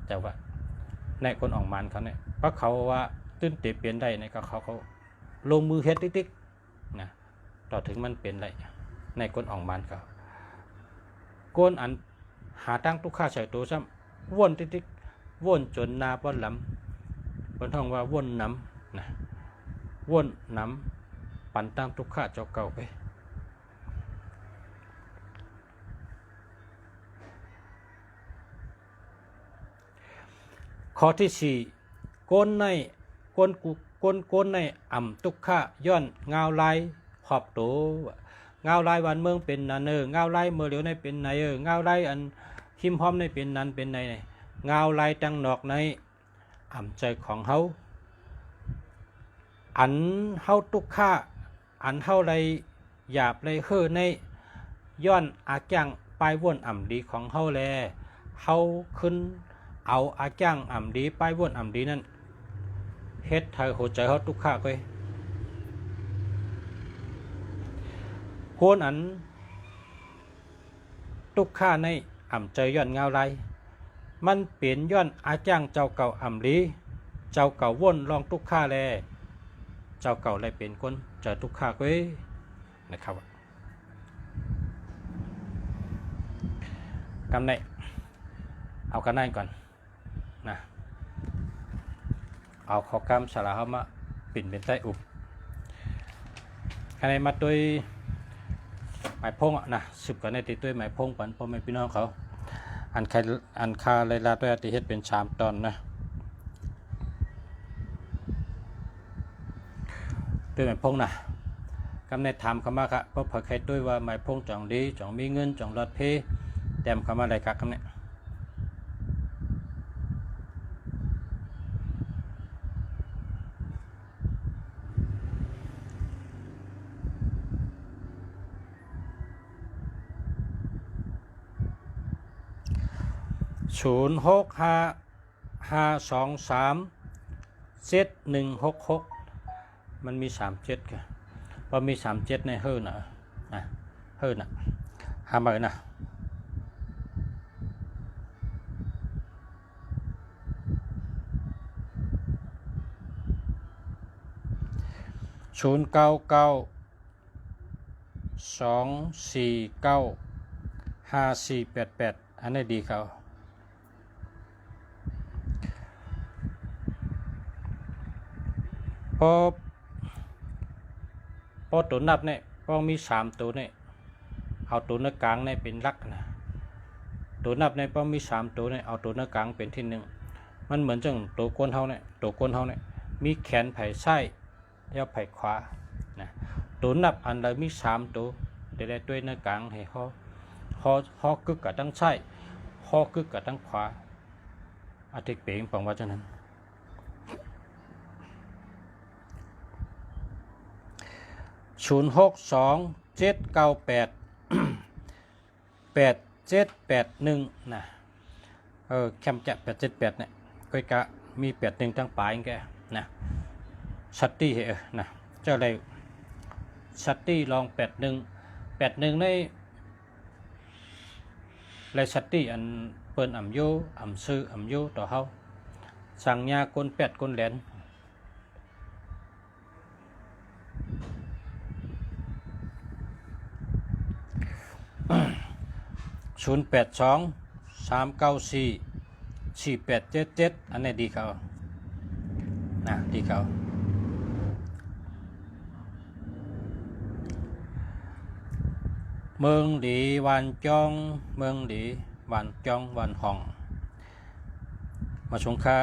แต่ว่าในคนออกมานเขาเนี่ยเพราะเขาว่าตื้นเตะเปลี่ยนได้เนี่ยก็เขาลงมือเฮ็ดติ๊กๆนะต่อถึงมันเปลี่ยนได้ในคนออกมานเขาก้นอันหาตั้งทุกข้าใส่ตัวซ้ำว่นติ๊กๆว่นจนนาป้อนลำบนท้องว่าว่นน้ำนะว่นน้ำปั่นตั้งทุกข้าเจ้าเก่าไปข้อที่4ก้นในก้นในอ่ำทุกข้าย้อนเงาลายขอบโตเงาลายวันเมืองเป็นนันเงาลายเมื่อเหลียวในเป็นไหนเงาลายอันหิมพร้อมในเป็นนั้นเป็นไหนเงาลายตังนอกในอ่ำใจของเฮาอันเฮาทุกข้าอันเฮาไรหยาบไรเฮ่อในย้อนอาจ้างปลายว่นอ่ำดีของเฮาแลเฮาขึ้นเอาอาจ้างอ่ำดีปลายว่นอ่ำดีนั่นเฮ็ดไทยหัวใจเฮาทุกข้าก็ควรอันทุกข้าในอ่ำใจย้อนเงาไรมันเปลี่ยนย้อนอาจ้างเจ้าเก่าอ่ำลีเจ้าเก่าว่นลองทุกข้าแลเจ้าเก่าเลยเป็นคนเจอทุกข้าก็นะครับกำในเอากันได้ก่อนนะเอาข้อกำสาระเข้ามาปิ่นเป็นใต้อุบคะแนนมาด้วยหมายพงนะสืบกันในติดด้วยหมายพงปันพ่อแม่พี่น้องเขาอันคาเลยลาด้วยติเฮ็ดเป็น3ตอนนะด้วยหมายพงนะกำในถามคำว่าครับเพราะเผยใครด้วยว่าหมายพงจ่องดีจ่องมีเงินจ่องรอดเพแต้มคำว่าอะไรครับคำนี้0655237166มันมี37ค่ะพอมี37ในเฮิร์น่ะเฮิร์น่ะหามาเลยนะ099-249-5488อันนี้ดีเขาพอตัวนับเนี่ยพอมี3ตัวเนี่ยเอาตัวเนื้อกลางเนี่ยเป็นหลักนะตัวนับเนี่ยพอมี3ตัวเนี่ยเอาตัวเนื้อกลางเป็นที่1มันเหมือนจังตัวก้นเฮาเนี่ยมีแขนไผ่ซ้ายแล้วไผ่ขวานะตัวนับอันใดมี3ตัวได้ตัวเนื้อกลางให้ฮอกึกกับทั้งซ้ายฮอกึกกับทั้งขวา อาทิตย์เป่งปองว่าฉะนั้น0627988781นะแคมจะ878เนี่ยก็กะมี81ทั้งปลายแกนะชัตตี้นะเจ้าอะไรชัตตี้ลอง81ในไรชัตตี้อันเปิ้นอ่ำโยอ่ำซื้ออ่ำโยต่อเฮาสั่งยากล8กลแหลน0823944877อันนี้ดีเขานะดีเขาเมืองหลีวันจองเมืองหลีวันจองวันห้องมาชงค่า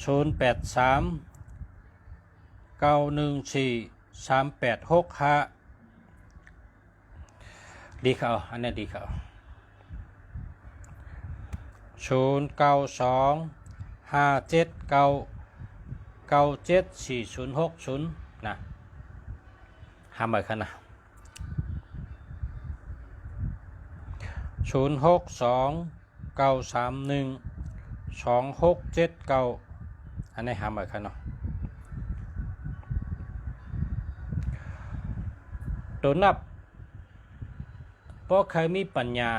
0839143865ดีเขาอันนี้ดีเขา092579974060นะห้ามไปขนาด0629312679อันนี้ห้ามไปขนาดตัวนับเพราะใครมีปัญญา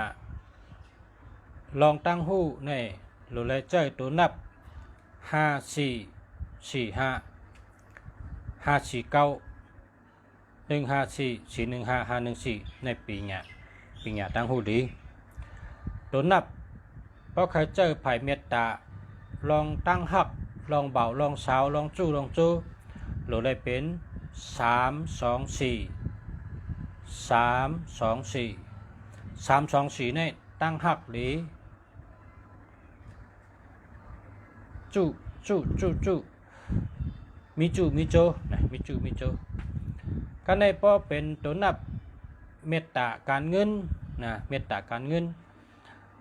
ลองตั้งหู้ในหรือเลยเจ้าตัวนับ5445549154415514ในปีหน้าตั้งหู้ดีตัวนับเพราะใครเจอไผ่เมตตาลองตั้งหักลองเบาลองสาวลองจู้หรือเลยเป็น324ในตั้งหักหรือจูมีโจนะมีโจกันในพอเป็นตัวนับเมตตาการเงินนะเมตตาการเงิน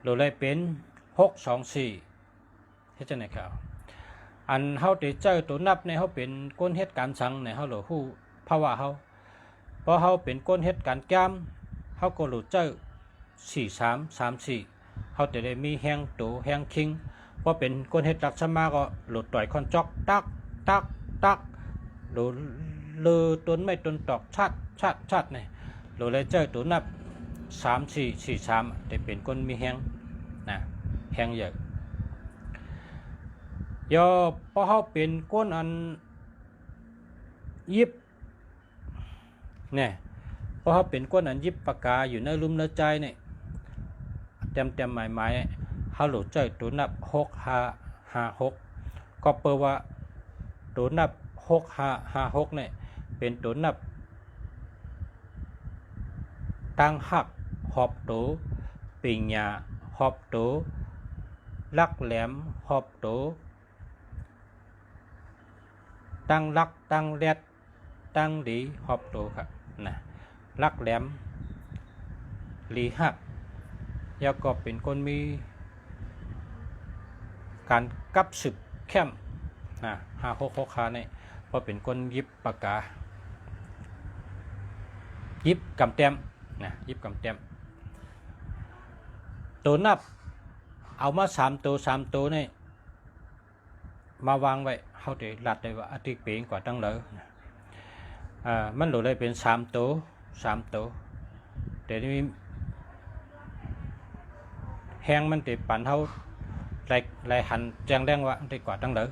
หรือเลยเป็น624เฮ็ดจังได๋ครับอันเฮาได้เจอตัวนับในเฮาเป็นก้นเฮ็ดการสังในเฮาหรือฮู้ภาวะเฮาพอเฮาเป็นก้นเฮ็ดการแก้มเฮาก็รู้เจอ4334เฮาจะได้มีแห้งโตแห้งคิงพอเป็นก้นเฮ็ดลักษณะก็หลุดต่อยคอนจอกตักหรือลือต้นไม้ต้นตอกชัดนี่หรือเลยเจอตัวนับ3443ได้เป็นก้นมีแห้งนะแห้งเยอะยอพอเฮาเป็นก้นอันยิบเนี่ยพอเฮาเป็นก้นอันยิบปากกาอยู่ในลุ่มในใจนี่เต็มหมายเฮาหลุดใจตัวนับ6556ก็เปว่าตัวนับ6556เนี่ยเป็นตัวนับตั้งหักหอบโตปิงยาหอบโตลักแหลมหอบโตตั้งลักตั้งแรดตั้งดีหอบโตครับนะลักแหลมลีหักยาก็เป็นคนมีการกับสึกเข้มนะ566ขาเนี่ยพอเป็นคนยิบปากกายิบกำเต็มนะยิบกำเต็มตัวนับเอามา3ตัวนี่มาวางไว้เฮาได้ลัดได้ว่าอาทิตย์เป่งกว่าตั้งเลยมันหลุดเลยเป็น3ตัวแต่นี่แห้งมันติดปันเฮาไหลหันแจ้งแดงว่าได้กว่าตั้งเลย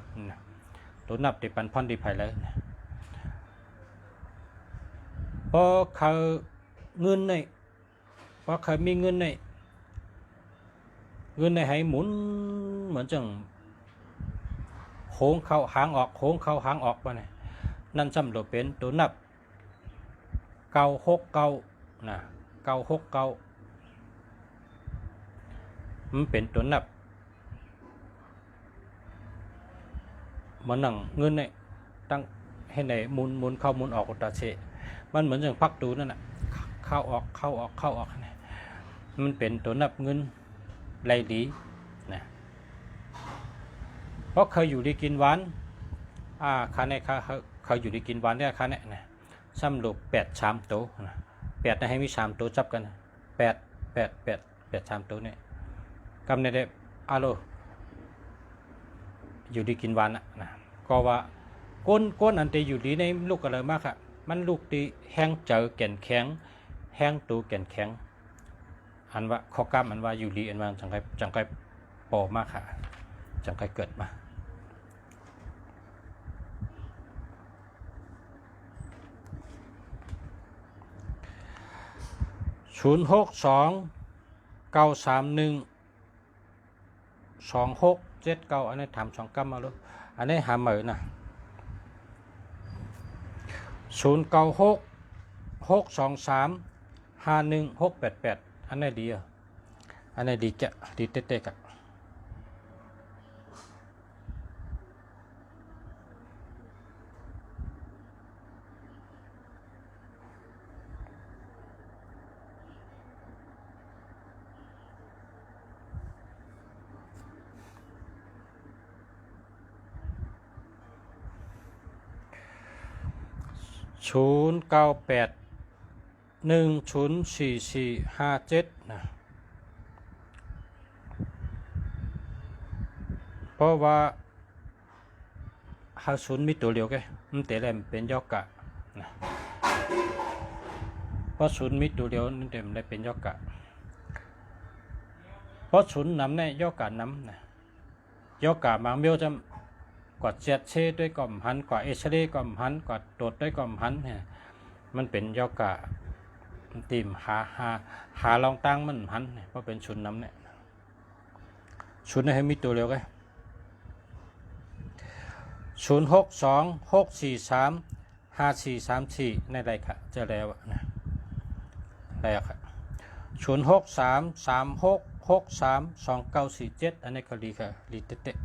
ตัวนับติดปันพอนดีไผเลยพอเขาเงินนี่พอเขามีเงินนี่ให้หมุนเหมือนจังโค้งเข้าหางออกโค้งเข้าหางออกไปนี่นั่นซ้ำหลุดเป็นตัวนับ969นะ969มันเป็นตัวนับมันหนังเงินเนี่ยตั้งให้ไหนหมุนเข้าหมุนออกตาเชมันเหมือนอย่างพักตูนั่นน่ะเข้าออกมันเป็นตัวนับเงินไหลดีนะ เพราะเคยอยู่ดีกินหวานคันนี้เคยอยู่ดีกินหวานเนี่ยคันนี้นะซ้ำลูก8 3ตัวนะ8นะให้มี3ตัวจับกัน8 3ตัวเนี่ยกำเนิดได้อยู่ดีกินหวานนะก็ว่าก้นอันเตอยู่ดีในลูกอะไรมากครับมันลูกตีแห้งเจอแก่นแข็งแห้งตูแก่นแข็งอันว่าข้อกล้ามอันว่าอยู่ดีอันว่าจังไกปอมากค่ะจังไกเกิดมา062-931-2679อันนี้ทำ2 กำมาเลยอันนี้หาเหมือนนะ096-623-51688อันนี้ดีอันนี้ดีจะดีเต๊ะๆกัน098-104457นะเพราะว่า50มีตัวเดียวแกมันแต่แหลมเป็นยอกกะนะเพราะ0มีตัวเดียวนั่นเต็มได้เป็นยอกกะเพราะ0นำเนี่ยยอกกะนำนะยอกกะบางเบี้ยวจะกว่าเจ็ดเชด้วยก่อมหันกว่าเอชเล่ก่อมหันกว่าโดดด้วยก่อมหันเนี่ยมันเป็นยอกะตีมหาลองตั้งมันหันเพราะเป็นชุนน้ำเนี่ยชุนให้มีตัวเร็วกัน062-643-5434ในไรค่ะจะแล้วนะแล้วค่ะ063-3663-2947อันนี้ก็ดีค่ะดีเต๊ะ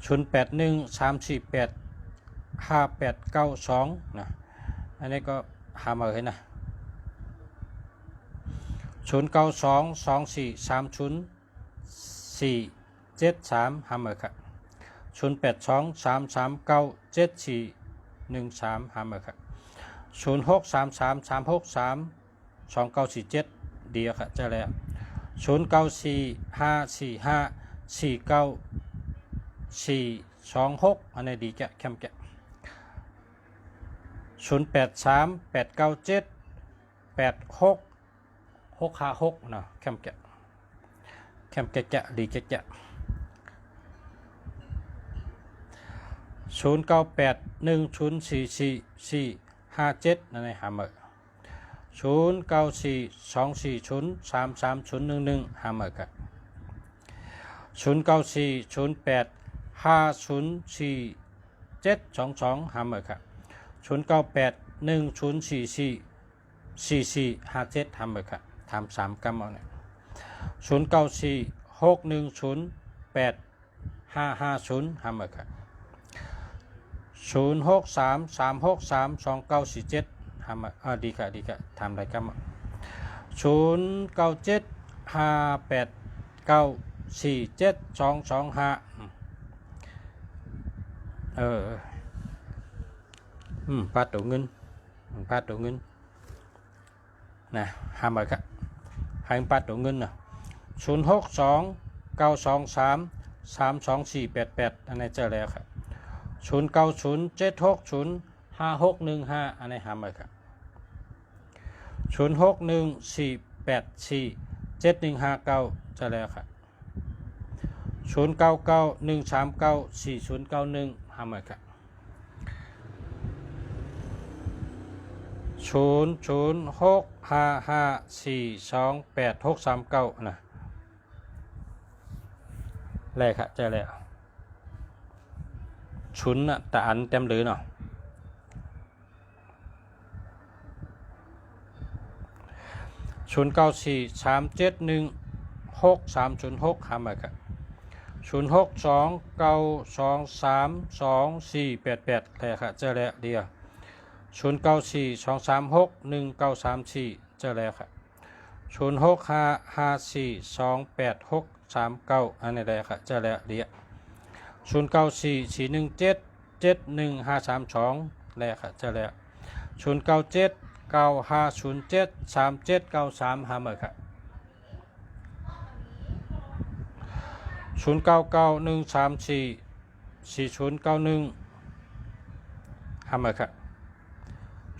081-348-5892นะอันนี้ก็หามาเลยนะ092-2430-473หามาครับ082-339-7413หามาครับ06333632947ดีครับจะแล้ว094-545-4926อันนี้ดีแกะแคมแกะ083-897-8656นะแคมแกะดีแกะ098-1044-457นั่นเองหาเมอ094-240-33011หาเมอครับ094-08-504722หาเมอครับ098-1044-4457ทำเลยครับทำ3 กำเอาเนี่ย094-610-8550ทำเลยครับ063-363-2947ทำดีค่ะทำอะไรกำ097-589-47225ปาตัวเงินนะหามาครับให้ปาตัวเงินนะ062-923-32488อันนี้เจอแล้วครับ090-760-5615อันนี้หามาครับ061-484-7159เจอแล้วครับ099-139-4091หามาครับ00655428639นะแรกครับเจอแล้วชุนนะแต่อันเต็มเลยเนาะ094-371-6306หามาครับ062-923-2488แรกครับเจอแล้วเดียว094-236-1934เจอแล้วครับ065-54-28639อันนี้แหละครับเจอแล้วเดียว 0944177152แล้วค่ะจะแล้ว097950737793หาเมื่อค่ะ0991344091หาเมื่อค่ะ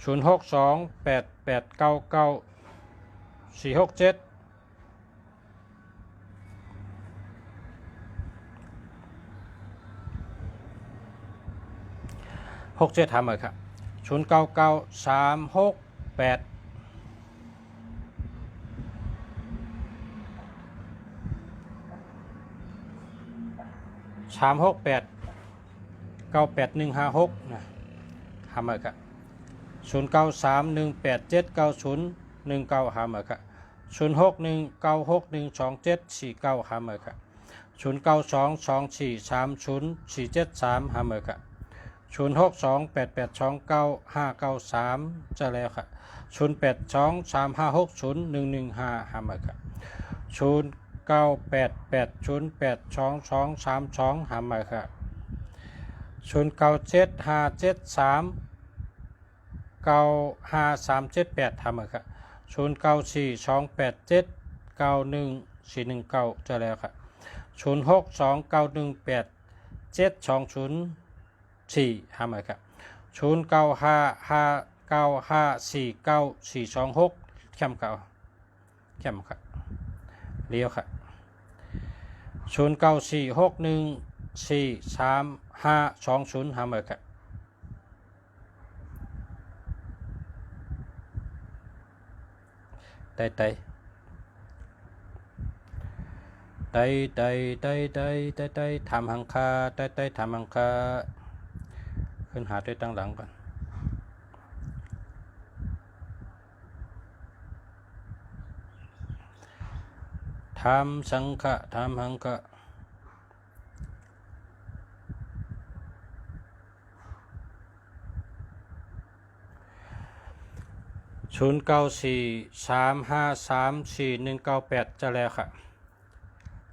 062889946767หาเมื่อค่ะ099368 368 98156นะหาเมื่อค่ะ0931879019หาเมื่อค่ะ0619612749หาเมื่อค่ะ0922430473หาเมื่อค่ะ0628829593จะแล้วค่ะ0823560115หาเมื่อค่ะ0988082232หาเมื่อค่ะ0975739538หาเมื่อค่ะ0942879149จะแล้วค่ะ0629187204หาเมื่อค่ะ095595442426แคมเก่าแคมค่ะเลี้ยวค่ะ0946143520หาเมื่อค่ะได้ทำหังคาได้ทำหังคาขึ้นหาด้วยตั้งหลังก่อนทำสังฆะทำหังคะ0943534198จะแล้วค่ะ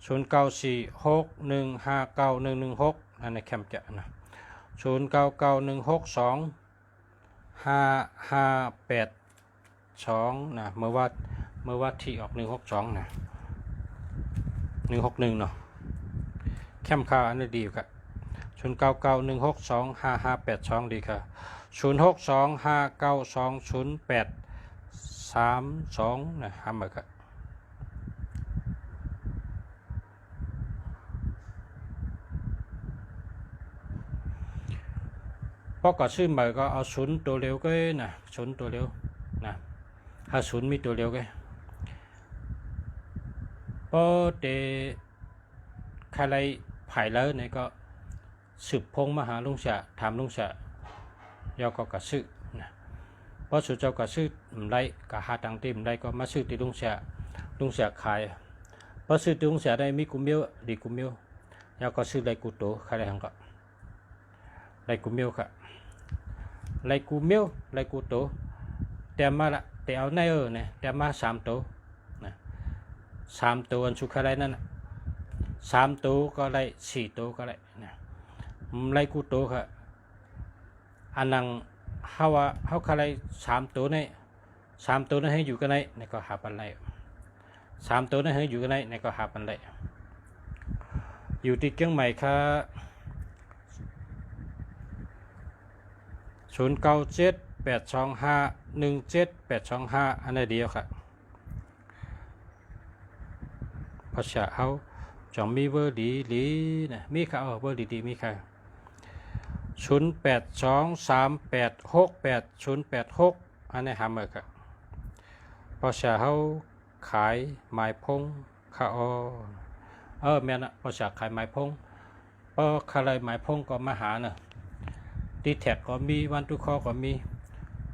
0946159116อันนี้แคมจะนะ0991625582นะเมื่อวัดที่ออก162นะ161เนาะแคมค่าอันนี้ดีค่ะ0991625582ดีค่ะ0625920832นะหาเมื่อค่ะพอก็ชื่อใหม่ก็เอาศูนย์ตัวเร็วก็นะศูนย์ตัวเร็วนะถ้าศูนย์มีตัวเร็วก็พอเดใครผ่ายแล้วเนี่ยก็สืบพงมาหาลุงเสียถามลุงเสียยอก็กระซื้อนะพอสุดเจ้ากระซื้อไรก็หาตังตีมไรก็มาซื้อที่ลุงเสียขายพอซื้อที่ลุงเสียได้มีกุมเมียวดีกุมเมียวยอก็ซื้อไรกุโตใครได้หังก็ไรกุมเมียวค่ะไรกูเมียวไรกูโตแต่มาละแต่เอาในเนี่ยแต่มา3ตัวนะ3ตัวอันสุขอะไรนั่น3ตัวก็ไร4ตัวก็ไรนะไรกูโตค่ะอันนั้นเขาอะไร3ตัวนี่3ตัวนั้นให้อยู่กันในก็หาปันไร3ตัวนั้นให้อยู่กันในก็หาปันไรอยู่ที่เชียงใหม่ค่ะ0978251785อันนี้เดียวค่ะภาษาเขาจะมีเบอร์ดีนะมีค่ะเบอร์ดีมีค่ะ0823868086อันนี้หาเมื่อค่ะภาษาเขาขายไม้พงค่ะแม่นะภาษาขายไม้พงเพราะใครไม้พงก็มาหานะดีแท็กก็มีวันทุกข้อก็มี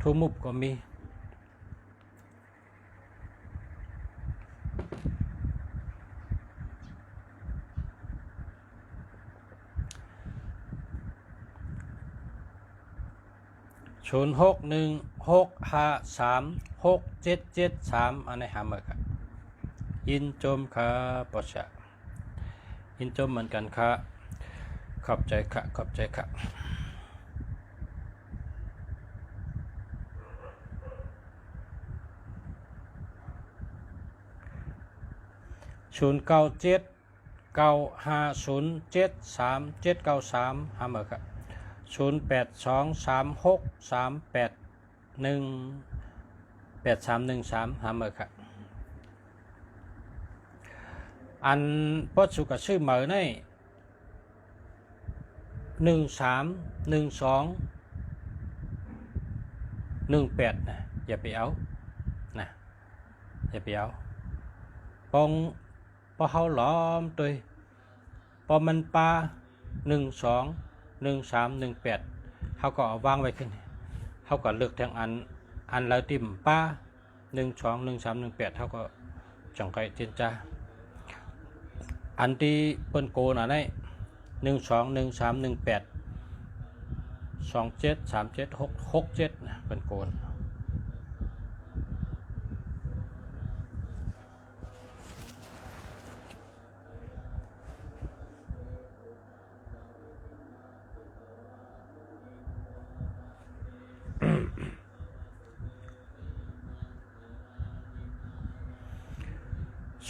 ทูมุบก็มี0616536773อันนี้หาเมื่อค่ะยินจมค่ะปอชะยินจมเหมือนกันค่ะ ขอบใจค่ะขอบใจค่ะ0979507373หาเมื่อครับ082336381831หาเมื่อครับอันพอสุกชื่อเหมือใน131218นะอย่าไปเอานะอย่าไปเอาปองพอเฮาหลอมตัวพอมันปลา121318เขาก็เอาวางไว้ขึ้นเขาก็เลือกทางอันแล้วติ่มปลา121318เขาก็จังไกเจนจ้าอันที่เปิ้นโกนอะไร121318 273767นะเป็นโกน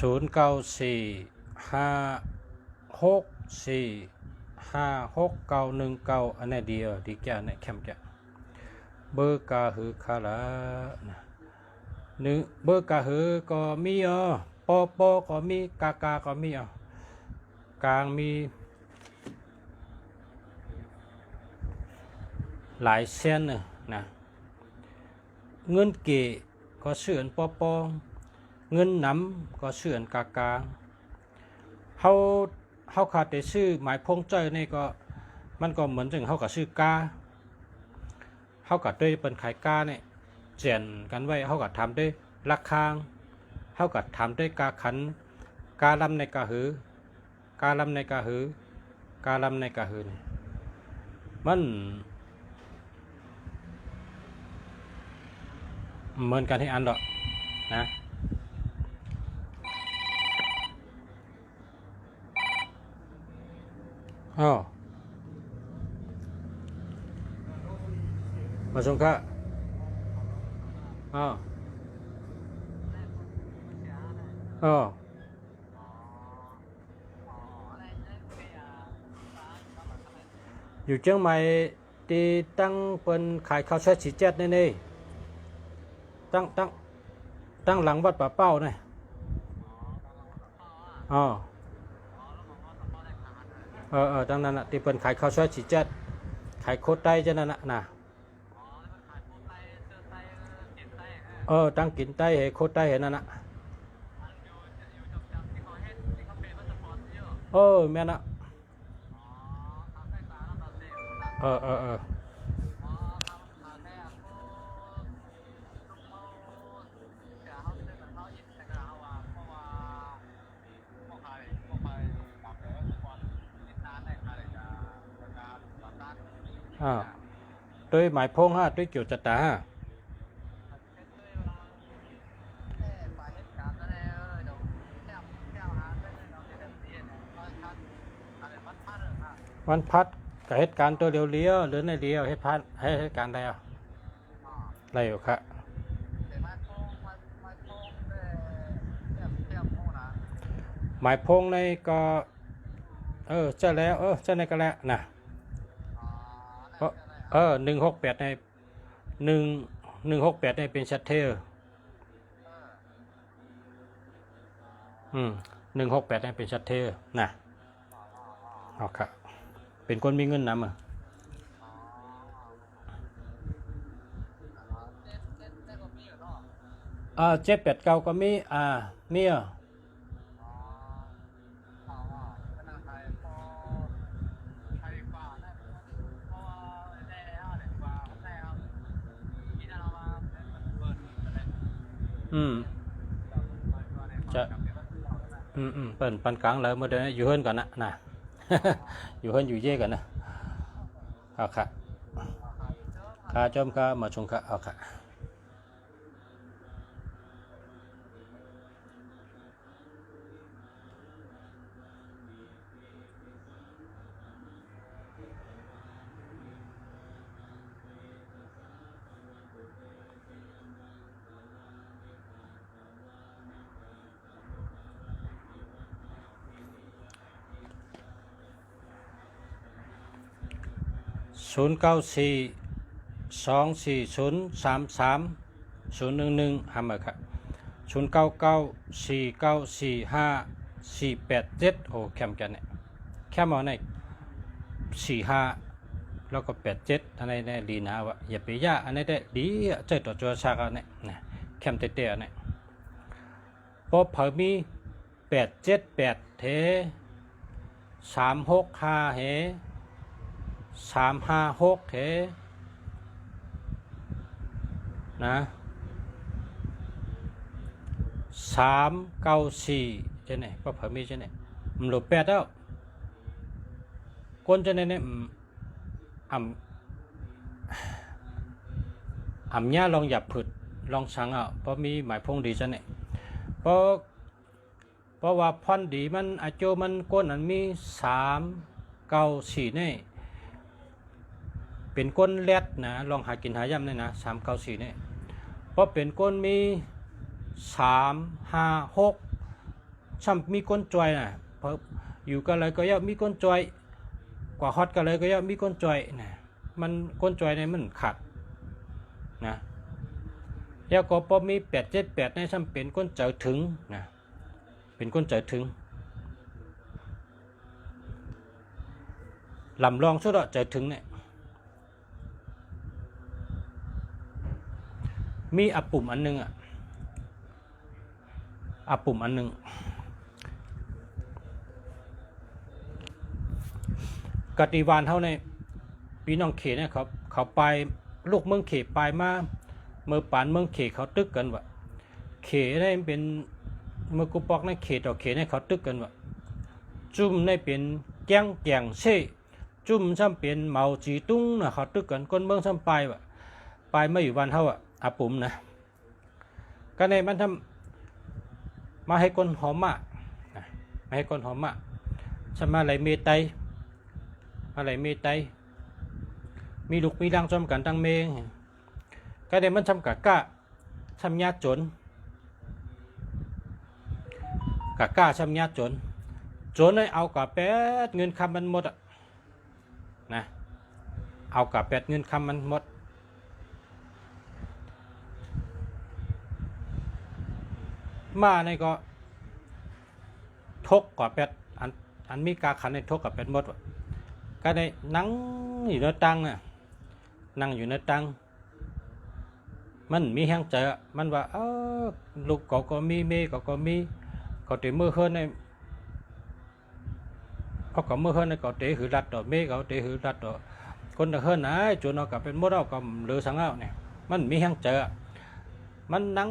0945645691อันนี้ดีดีแก่เนี่ยแคมแก่เบอร์กาหือคาละหนึ่งเบอร์กาหือก็มีปอปอก็มีกากาก็มีกลางมีหลายเส้นนะเงินเกก็เสื่อนปอปอเงินน้ำก็เสื่อนกากาเขาขาดแต่ชื่อหมายพงใจนี่ก็มันก็เหมือนถึงเขากับชื่อกาเขากับด้วยเป็นขายกาเนี่ยเจียนกันไว้เขากับทำด้วยลักคางเขากับทำด้วยกาขันกาลำในกาหือกาลำในกาหือกาลำในกาหือมันเหมือนกันที่อันหรอกนะมาชงค่ะอยู่เชียงใหม่ตีตั้งเป็นขายข้าวแช่ฉีเจ็ดนี่ตั้งหลังวัดป่าเป้าเนี่ยตั้งนั้นที่เป็นขายข้าวแช่ฉีเจ็ดขายโคตรไตจะนั่นนะตั้งกินไตเห็โคตรไตเห็นนั่นนะแม่นะด้วยหมายพงด้วยเกี่ยวจัตตาวันพัดกับเหตุการณ์ตัวเลี้ยวหรือในเลี้ยวเหตุพัดให้เหตุการณ์ใดอะไรอยู่ครับหมายพงในก็เจ้าแล้วเจ้าในก็แล้วนะ168ใน168ในเป็นชัตเทอร์168ในเป็นชัตเทอร์นะเอาครับเป็นคนมีเงินนำ789ก็มีมีจะเปิ่นปันกลางเลยเมื่อเดือนอยู่เฮิรนก่อนนะอยู่เฮิรนอยู่เย่กันนะเอาค่ะข้าจอมข้ามาชงข้าเอาค่ะ 0942403311หามาครับ0994945487โอ้แคมกันเนี่ยแคมเอาใน45แล้วก็87อันนี้ดีนะวะอย่าไปยะอันนี้ได้ดีใจต่อจัวชากันเนี่ยนะแคมเตะๆเนี่ยพอเผมี878เท365เฮ356เทนะ394จะไหนพอเผมีจะไหนมันหลุด8แล้วคนจะไหนเนี่ยอ่ำย่าลองหยับผึดลองสังเอาเพราะมีหมายพงดีจะไหนเพราะว่าพอนดีมันอาโจมันก้นอันมี394นี่เป็นก้นแรดนะลองหากินหายำนี่นะ394นี่เพราะเป็นก้นมี356ช่ำมีก้นจอยนะเพราะอยู่กันเลยก็ย่อมีก้นจอยกว่าฮอตกันเลยก็ย่อมีก้นจอยนะมันก้นจอยในมันขัดนะแล้วก็พอมี878ในช่ำเป็นก้นเจอถึงนะเป็นก้นเจอถึงลำลองสุดเจอถึงเนี่ยมีปุ่มอันนึงปุ่มอันนึงกติวานเท่าในพี่น้องเขตเนี่ยเขาไปลูกเมืองเขตไปมาเมื่อป่านเมืองเขตเขาตึกกันว่าเขตได้เป็นเมื่อกูปอกในเขตต่อเขตให้เขาตึกกันว่าจุ่มในเป็นแก้งแกงเช่จุ่มซ้ำเป็นเมาจีตุ้งนะเขาตึกกันคนเมืองซ้ำไปว่าไปไม่อยู่วันเท่าปุ่มนะก็ในมันทำมาให้คนหอมมากมาให้คนหอมมากสมาอะไรเมตัยอะไรเมตัยมีลูกมีร่างจอมกันตั้งเมงก็ในมันทำกะกะทำยาจนกะกะทำยาจนให้เอากะแปดเงินคำมันหมดนะเอากะแปดเงินคำมันหมดมาในก็ทกกะแปดอันมีกาขันในทกกะแปดหมดก็ได้นั่งอยู่ในตังนั่งอยู่ในตังมันมีแห้งเจอมันว่าลูกก็มีเมก็มีก็เตะมือเฮือนในเขาก็มือเฮือนในก็เตะหือรัดต่อเมก็เตะหือรัดต่อคนเฮือนไหนจนเอากับเป็นมดเอากับหรือสังเอาเนี่ยมันมีแห้งเจอมันนั่ง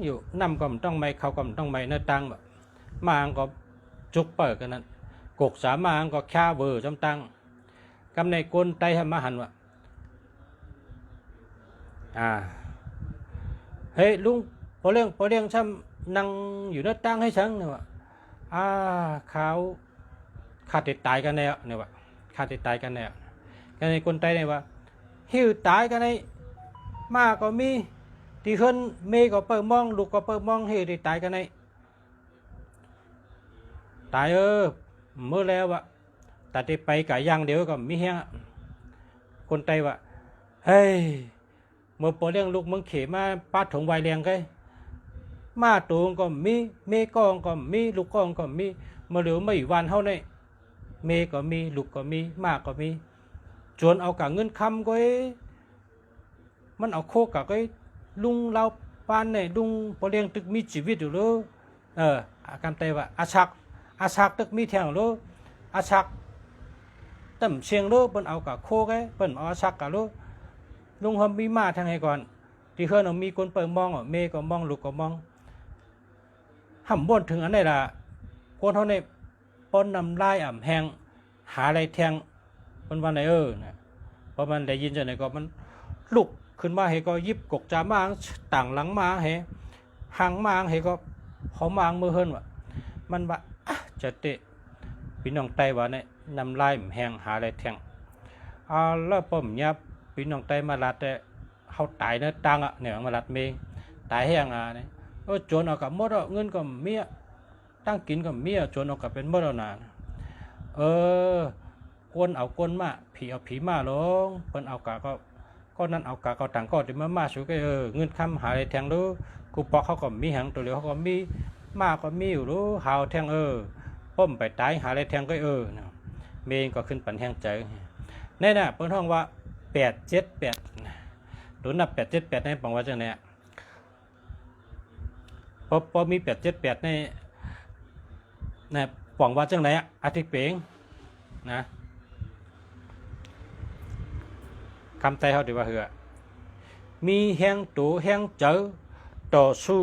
อยู่น้ำก็ต้องไม่เขาก็ต้องไม่ในตังแบบมางก็จุกเปิดกันนั้นกกสามางก็ฆ่าเบอร์จำตังกำในกลไตให้มาหันว่าเฮ้ยลุงพอเลี้ยงช้ำนั่งอยู่ในตังให้ฉันเนี่ยว่าเขาขาดติดตายกันแล้วเนี่ยว่าขาดติดตายกันแล้วกันในกลไตเนี่ยว่าหิวตายกันในมาก็มีที่ขึ้นเมก็เปิดมองลูกก็เปิดมองหิวติดตายกันในตายเมื่อแล้ววะแต่ที่ไปกะย่างเดียวก็มีแห้งคนไตว่าเฮ้ยเมื่อปอเลี้ยงลูกมึงเขมาป้าถงไวเลียงไงมาตูงก็มีเมกองก็มีลูกกองก็มีเมื่อเหลือไม่วันเท่านี้เมก็มีลูกก็มีมาก็มีจนเอากับเงินคำก็มันเอาโคกับก็ลุงเราปานเนี่ยลุงปอเลี้ยงตึกมีชีวิตอยู่เลยอาการไตว่าอาชักตึกมีแทงเลยอาชักตั้มเชียงเลยเปิ้นเอากับโคไงเปิ้นเอาอาชักกับเลยลุงเขามีมาทางไหนก่อนที่เฮือนมีคนเปิดมองเมก็มองลูกก็มองห่ำบ่นถึงอันไหนล่ะคนเขาในปนนำลายแหงหาอะไรแทงมันวันไหนนะเพราะมันได้ยินจากไหนก็มันลุกขึ้นมาเฮก็ยิบกกจามาต่างหลังมาเฮหางมาเฮก็เขามามือเฮือนว่ะมันว่าจะเตะพี่น้องไต้ว่าเนี่ยนำลายแหงหาอะไรแทงแล้วผมเนี่ยพี่น้องไต้มาลัดแต่เขาตายเนื้อตังเนี่ยมาลัดเมงตายแห้งเนี่ยโจรเอากับมดเงินก็เมียตั้งกินก็เมียโจรเอากับเป็นมดนานค ก้นมาผีเอาผีมาลงเปิ้นเอากะก็นั่นเอากะก็ต่างก็จะมาสู่ก็เงินคำหาอะไรแทงรู้กูปอกเขาก็มีหังตัวเหลียวเขาก็มีมาก็มีอยู่รู้หาวแทงป้มไปตายหาอะไรแทงก็เมงก็ขึ้นปันแห้งใจนี่น่ะเปิ้นห้องว่า878ตัวนับ878ในปังว่าจังได๋พอมี878ในนะปังว่าจังได๋อาทิตย์เป๋งนะคำไต้เฮาดีว่าเหือมีแห้งตูแห้งเจอต่อสู้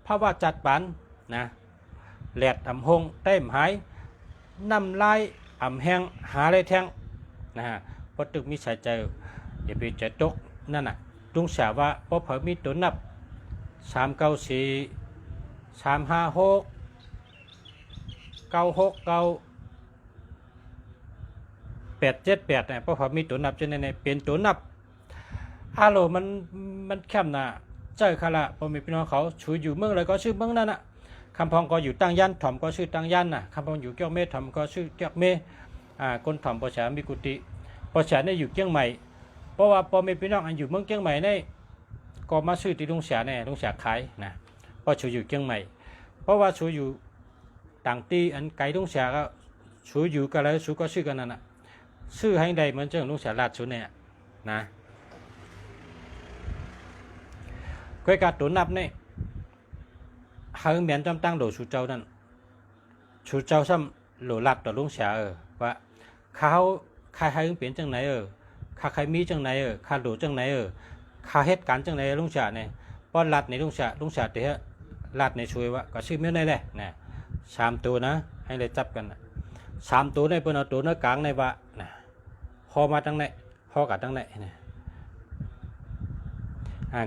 ภาวะจัดปันนะแหลดอำหงเต็มหายน้ำลายอำแห้งหาอะไรแทงนะฮะพอตึกมีสายใจอย่าไปใจตกนั่นน่ะลุงสาว่าพอเผยมีตัวนับ394 356 969 878เนี่ยพอเผยมีตัวนับจนในเป็นตัวนับฮัลโหลมันแคบน่ะเจอค่ะละพอมีพี่น้องเขาชูอยู่เมืองอะไรก็ชื่อเมืองนั่นน่ะคำพองก็อยู่ตั้งยันถ่อมก็ชื่อตั้งยันน่ะคำพองอยู่เกี้ยวเมถ่อมก็ชื่อเกี้ยวเมคนถ่อมปอฉามีกุฏิปอฉาเนี่ยอยู่เกี้ยงใหม่เพราะว่าพอมีพี่น้องอันอยู่เมืองเกี้ยงใหม่เนี่ยก็มาซื้อที่ลุงเสียเนี่ยลุงเสียขายนะเพราะชูอยู่เกี้ยงใหม่เพราะว่าชูอยู่ต่างตีอันไกลลุงเสียก็ชูอยู่กันแล้วชูก็ชื่อกันนั่นน่ะชื่อให้ใดเหมือนเจ้าลุงเสียลาดชูเนี่ยนะก้อยการตัวนับเนี่ยหางเหมียนจำตั้งโหลชูเจ้านั่นชูเจ้าซ้ำโหลลัดต่อลุงเสียว่าเขาใครให้เปลี่ยนจังไหนข้าใครมีจังไหนข้าโหลจังไหนข้าเหตุการณ์จังไหนลุงเสียเนี่ยป้อนลัดในลุงเสียเตะลัดในช่วยว่าก็ชื่อเมื่อไหร่แหละนะ3ตัวนะให้เลยจับกัน3ตัวในเปิ้นเอาตัวเนื้อกลางในว่านะพอมาตั้งไหนพอกับตั้งไหนนะ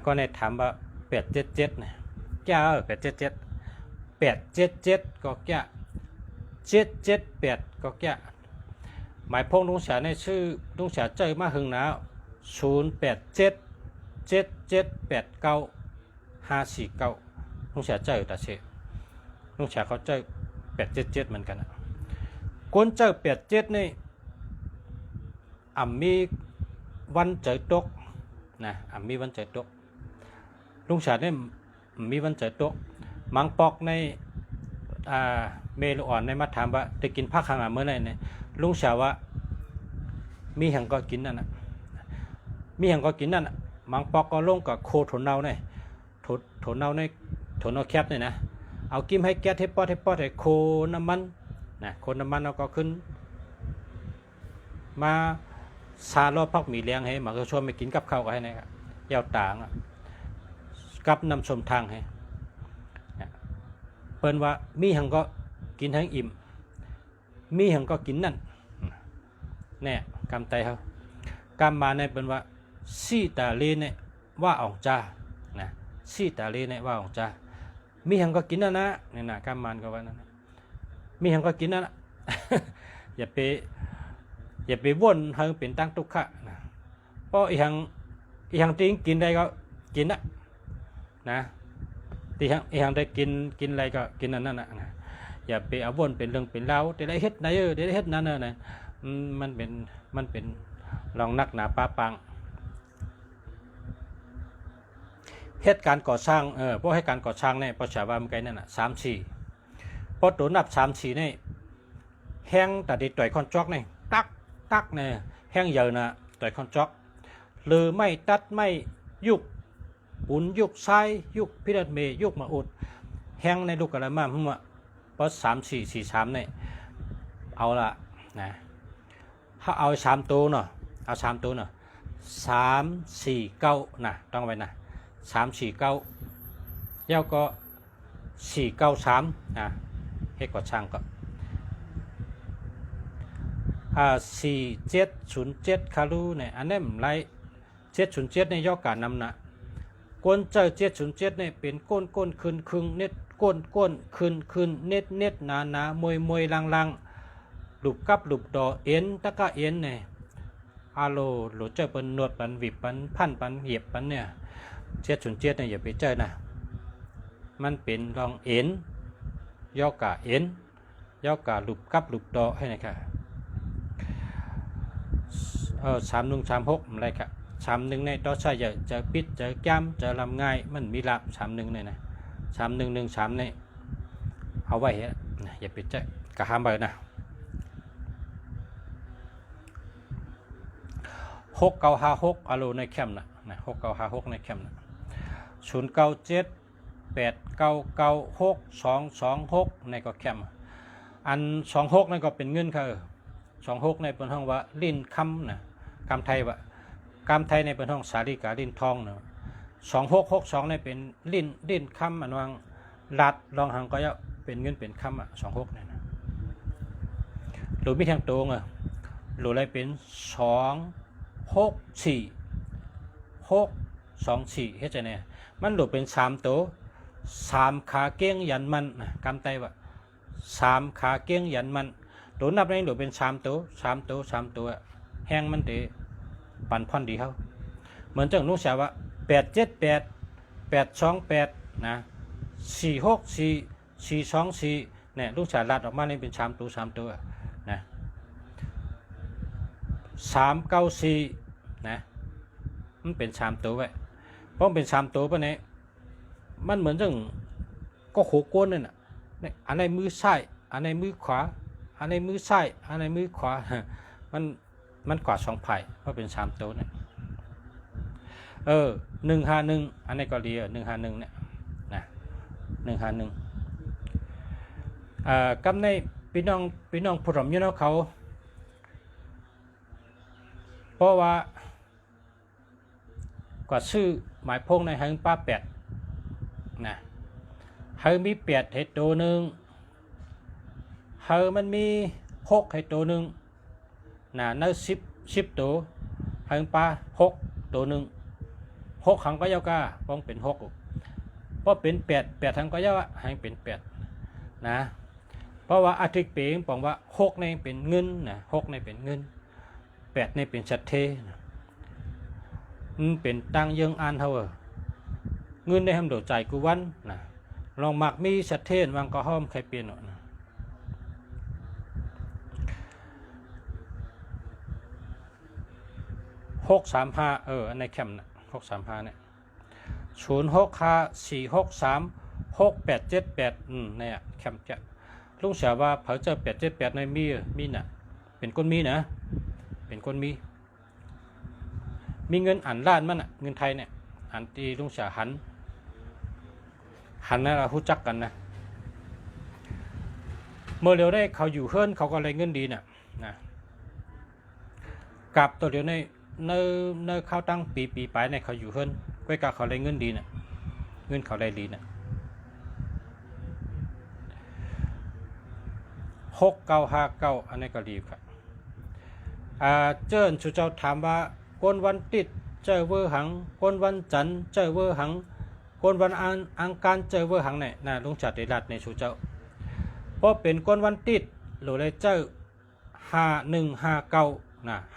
ก็ในถามว่า877นะแก่877ก็แก่778ก็แก่หมายพงลุงเสียในชื่อลุงเสียเจอมาหึงนะ0877789549ลุงเสียเจอแต่เชลุงเสียเขาเจอ877เหมือนกันนะคนเจอ87นี่มีวันเจอตกนะมีวันเจอตกลุงเสียเนี่ยมีวันเจอตกมังปอกในเมลูอ่อนในมาถามว่าจะกินผักข้างเมื่อไหร่เนี่ยลุงเสียว่ามีแห่งก็กินนั่นน่ะมีแห่งก็กินนั่นน่ะมังปอกก็ลงกับโคถนเนาในถนเนาในถนเนาแคบเนี่ยนะเอากิ้มให้แก๊สให้ปอดให้โคน้ำมันนะโคน้ำมันเราก็ขึ้นมาซาลอพักมีเลี้ยงให้มาก็ชวนไปกินกับข้าวกันให้นะครับยาวต่างกับนำชมทางให้เปิ้นว่ามีแห่งก็กินทั้งอิ่มมีแห่งก็กินนั่นแน่กำไตเขากำมาในเปิ้นว่าซีตาลีเนี่ยว่าอ่องจ้านะซีตาลีเนี่ยว่าอ่องจ้ามีแห่งก็กินนั่นนะเนี่ยนะกำมันก็ว่านั่นมีแห่งก็กินนั่นอย่าไปวนให้เป็นตั้งทุกขะนะเพราะอีหังตีกินได้ก็กินนะที่หังได้กินอะไรก็กินนั่นนะอย่าไปเอาวนเป็นเรื่องเป็นเล่าแต่ได้เฮ็ดไหนได้เฮ็ดนั้นนะมันเป็นลองนักหนาป้าปังเหตุการก่อสร้างพวกให้การก่อสร้างเนี่ยพอฉาว่ามันไกลนั่นน่ะ3-4พอตัวนับ3-4นี่แห้งแต่ดิต่อยคอนจอกนี่ตักเนี่ยแห้งเยอะนะต่อยคอนจอกหรือไม่ตัดไม่ยุกปุ่นยุกไซยุกพิรัตเมยุกมาอุดแห้งในลูกกระมาพุ่มอ่ะพอ3-4-4-3เนี่ยเอาละนะถ้าเอา3ตัวเนาะเอา3ตัวเนาะ3-4-9นะต้องไว้นะ3-4-9แล้วก็4-9-3ให้กดช่างก็4707คารูเนี่ยอันนี้มันไร707ในย่อการนำนะก้นเจอ707เนี่ยเป็นก้นคืนเน็ดก้นคืนเน็ดหนามวยลังหลุบกับหลุบดอเอ็นตะกะเอ็นเนี่ยโหลเจอเป็นนวดปันวิบปันพันปันเหยียบปันเนี่ย707เนี่ยอย่าไปเจอนะมันเป็นรองเอ็นย่อกะเอ็นย่อกะหลุบกับหลุบดอให้นะครับ 3136อะไรครับ31ในต่อใช้อย่าจะปิดจะแก้มจะลำง่ายมันมีลับ31เนี่ยนะ3113เนี่ยเอาไว้อย่าปิดใจกะห้ามไปนะ6956อโลในแคมป์นะ6956ในแคมป์นะ0978996226ในก็แคมป์อัน26นั่นก็เป็นเงินค่ะ26ในเป็นห้องว่าลิ้นคำนะคำไทยว่ากำไทยในเป็นห้องสาลิกาลิ้นทองนะ2662ในเป็นลิ้นคำอันวางลัดลองหังก็จะเป็นเงินเป็นคำ26เนี่ยนะหรือมีทางตรงหรืออะไรเป็น264เฮ็ดจังได๋มันหลุดเป็น3ตัว3ขาเก้งยันมันนะกำไตว่า3ขาเก้งยันมันหลุดนับในหลุดเป็น3ตัวแห้งมันเตปันพอนดีเฮาเหมือนจังนู้นแสว่า878 828นะ464 424เนี่ยลูกชายลัดออกมานี่เป็น3ตัวนะ394นะมันเป็น3ตัวไว้เพราะเป็น3ตัวปะเนี่ยมันเหมือนจังก็โขกก้นนั่นน่ะอันในมือซ้ายอันในมือขวาอันในมือซ้ายอันในมือขวามันกว่า2ไผ่เพราะเป็น3ตัวเนี่ย151อันนี้ก็ดี151เนี่ยนะ151กำในพี่น้องผู้รำอยู่เนาะเขาเพราะว่ากว่าชื่อหมายพงในหังป้า8นะเฮามี8ให้ตัวนึงเฮามันมี6ให้ตัวนึงนะใน10ตัวหังป้า6ตัวนึง6หังก็ยาวก้าป้องเป็น6เพราะเป็น8หังก็ยาวหังเป็น8นะเพราะว่าอาทิตย์เปงบอกว่า6ในเป็นเงินนะ6ในเป็นเงิน8ในเป็นชัดเทนะเป็นตังยังอันเท่าเงินได้ทำโดดใจกูวันนะลองหมักมีชัดเทนวางก็ห้อมใครเปลี่ยนนะ635อันในแคมป์นะ635เนี่ย0654636878เนี่ยแคมป์จะลุงเสียว่าเผาเจอ878ในมีน่ะเป็นก้นมีนะเป็นก้นมีเงินอ่านล้านมันเงินไทยเนี่ยอ่านตีลุงเสียหันนะเรารู้จักกันนะเมื่อเร็วได้เขาอยู่เฮิรนเขาก็อะไรเงินดีน่ะนะกับตัวเดียวในเข้าตั้งปีไปในเขาอยู่เฮิรนก้อยกาเขาอะไรเงินดีน่ะเงินเขาได้ดีน่ะ6959อันนี้ก็ดีครับเจิ้นชูเจ้าถามว่าก้นวันติดเจอเวอร์หังก้นวันจันทร์เจอเวอร์หังก้นวันอังคารเจอเวอร์หังเนี่ยนะลุงจัดได้รัดในชูเจ้าเพราะเป็นก้นวันติดหรือเลยเจอ5159นะ5159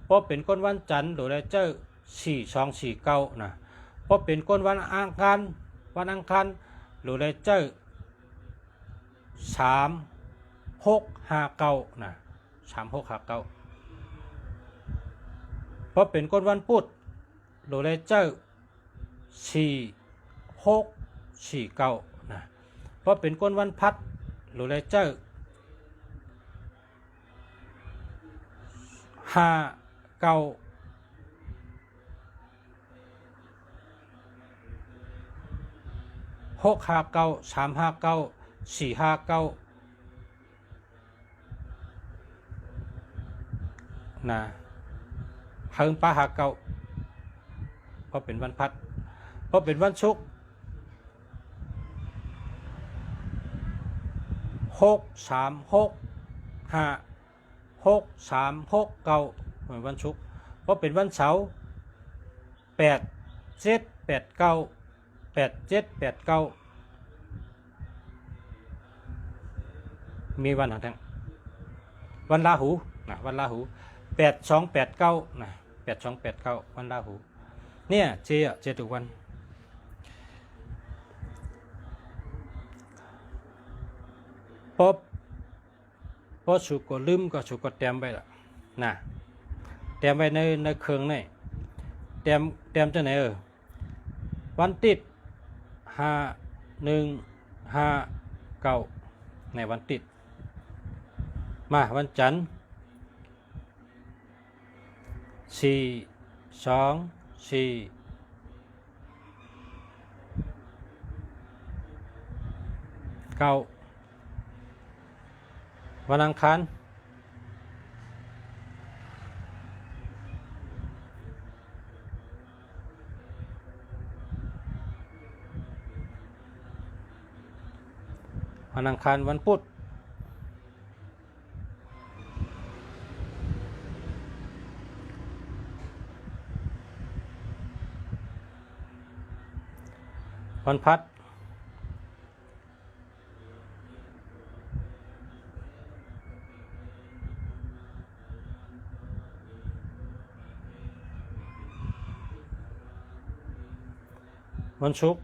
เพราะเป็นก้นวันจันทร์หรือเลยเจอ4249นะเพราะเป็นก้นวันอังคารหรือเลยเจอ3659นะ3659เพราะเป็นก้นวันพุธโดยเลเจอร์4649นะเพราะเป็นก้นวันพัดโดยเลเจอร์59659 359 459นะเฮิงป้าหาเก่าเพราะเป็นวันพัดเพราะเป็นวันศุกร์6365 6369เหมือนวันศุกร์เพราะเป็นวันเสาร์8789มีวันทั้งวันราหูนะวันราหู8289นะ8289วันราหูเนี่ยเจทุกวันพอสุกก็ลืมก็สุกก็เต็มไปละนะ เตรียมไว้ในเครื่องนี่เตรียมจังไหนวันติด5159ในวันติดมาวันจันทร์424วันอังคารวันพุธวันพัดวันศุกร์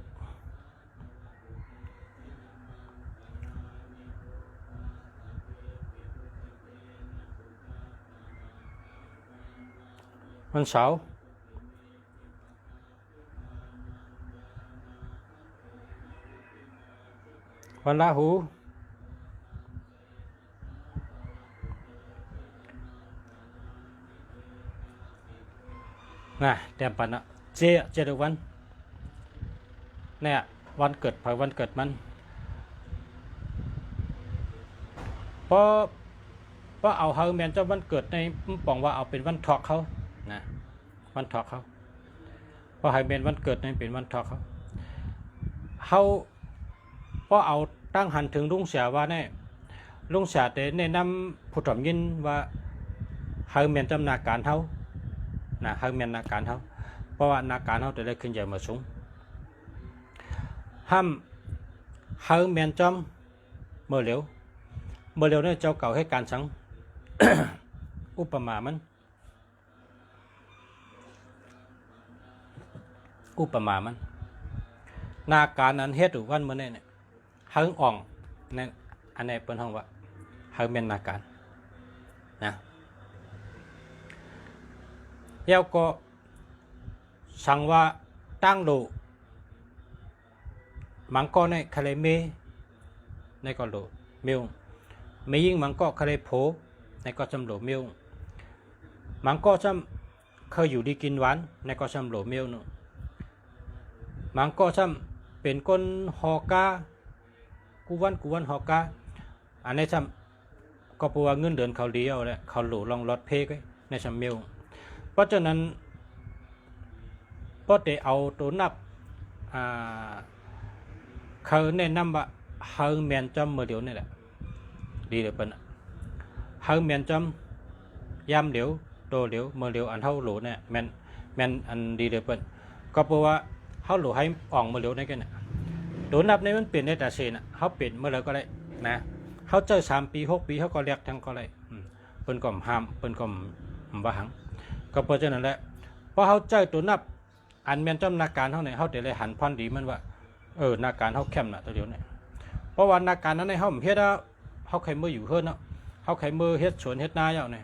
วันเสาร์วันราหูนะเตรียมปันนะเจทุกวันเนี่ยวันเกิดวันเกิดมันเพราะเอาเฮาแมนเจ้าวันเกิดในป่องว่าเอาเป็นวันทอกเขานะวันทอกเขาเพราะไฮแมนวันเกิดในเป็นวันทอกเขาเพราะเอาตั้งหันถึงลุงเสียว่าเนี่ยลุงเสียแต่แนะนำผู้ถมยินว่าเฮาแมนจำนาการเขานะเฮาแมนนาการเขาเพราะว่านาการเขาจะได้ขึ้นใหญ่มาสูงห้ามเฮาแมนจอมเมื่อเร็วเนี่ยเจ้าเก่าให้การสัง อุปมามันนาการนั้นเฮ็ดหรือวันเมื่อเนี่ยเฮาอ่องนั่นอันนี้เป็นห้องว่าเฮาแมนนาการนะเย้าก็สั่งว่าตั้งโลมังก็ในทะเลเมในก็โลเมียวไม่ยิ่งมังก็ทะเลโผในก็จำโลเมียวมังก็จำเคยอยู่ดีกินหวานในก็จำโหลเมียวนึงมังก็จำเป็นคนหอกากูวันหอกาอันนี้จำก็เพราะว่าเงินเดือนเขาเดียวแหละเขาหลูลองรถเพกในจำเมียวเพราะฉะนั้นพอได้เอาตัวนับเขาแนะนำว่าเฮาแมนจำเมื่อเดียวนี่แหละดีเลยเป็นเฮาแมนจำยามเดียวโตเดียวเมื่อเดียวอันเท่าหลูเนี่ยแมนอันดีเลยเป็นก็เพราะว่าเฮาหลูให้อ่องเมื่อเดียวนี่กันเนี่ยตัวนับในมันเปลี่ยนในแต่เซนเฮาเปลี่ยนเมื่อไรก็ได้นะเฮาเจอ3 ปี 6 ปีเขาก็เรียกทั้งก็ได้เปิ้นก็ห้ามเปิ้นก็บ่หังก็เพราะฉะนั้นแหละพอเฮาเจอตัวนับอันแมนจำนาการเท่าไหร่เฮาแต่เลยหันพันดีมันว่านาการเฮาเข้มน่ะตัวเดียวเนี่ยเพราะว่านาการนั้นในเฮาเฮ็ดแล้วเฮาใครมืออยู่เฮิรนเนาะเฮาใครมือเฮ็ดสวนเฮ็ดนาเอาเนี่ย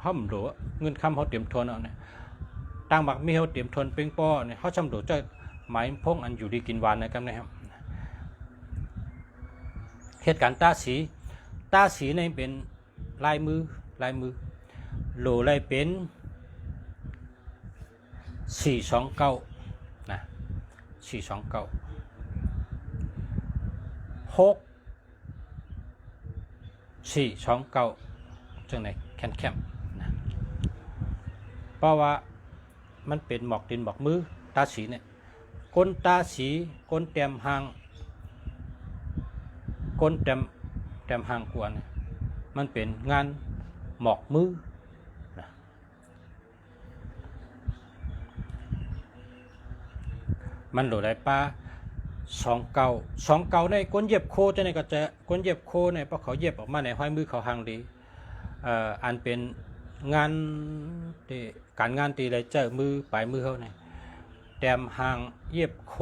เฮาหลัวเงินคำเฮาเตรียมทนเอาเนี่ยตั้งบักมีเฮาเตรียมทนเป่งป้อเนี่ยเฮาชำหลัวจะหมายพงอันอยู่ดีกินหวานนะครับนะครับเหตุการณ์ตาสีในเป็นลายมือโหลลายเป็น429นะ429 6 429จังไหนแคมนะเพราะว่ามันเป็นหมอกดินหมอกมือตาสีเนี่ยก้นตาสีก้นเต็มหางก้นเต็มหางกวนมันเป็นงานหมอกมือนะมันหลุดได้ป้า2 เก่าในก้นเย็บโคจะในก็จะก้นเย็บโคในเพราะเขาเย็บออกมาในห้อยมือเขาหางดีอันเป็นงานที่การงานตีเลยเจอมือปลายมือเขาเนี่ยแต้มหางเย็บโค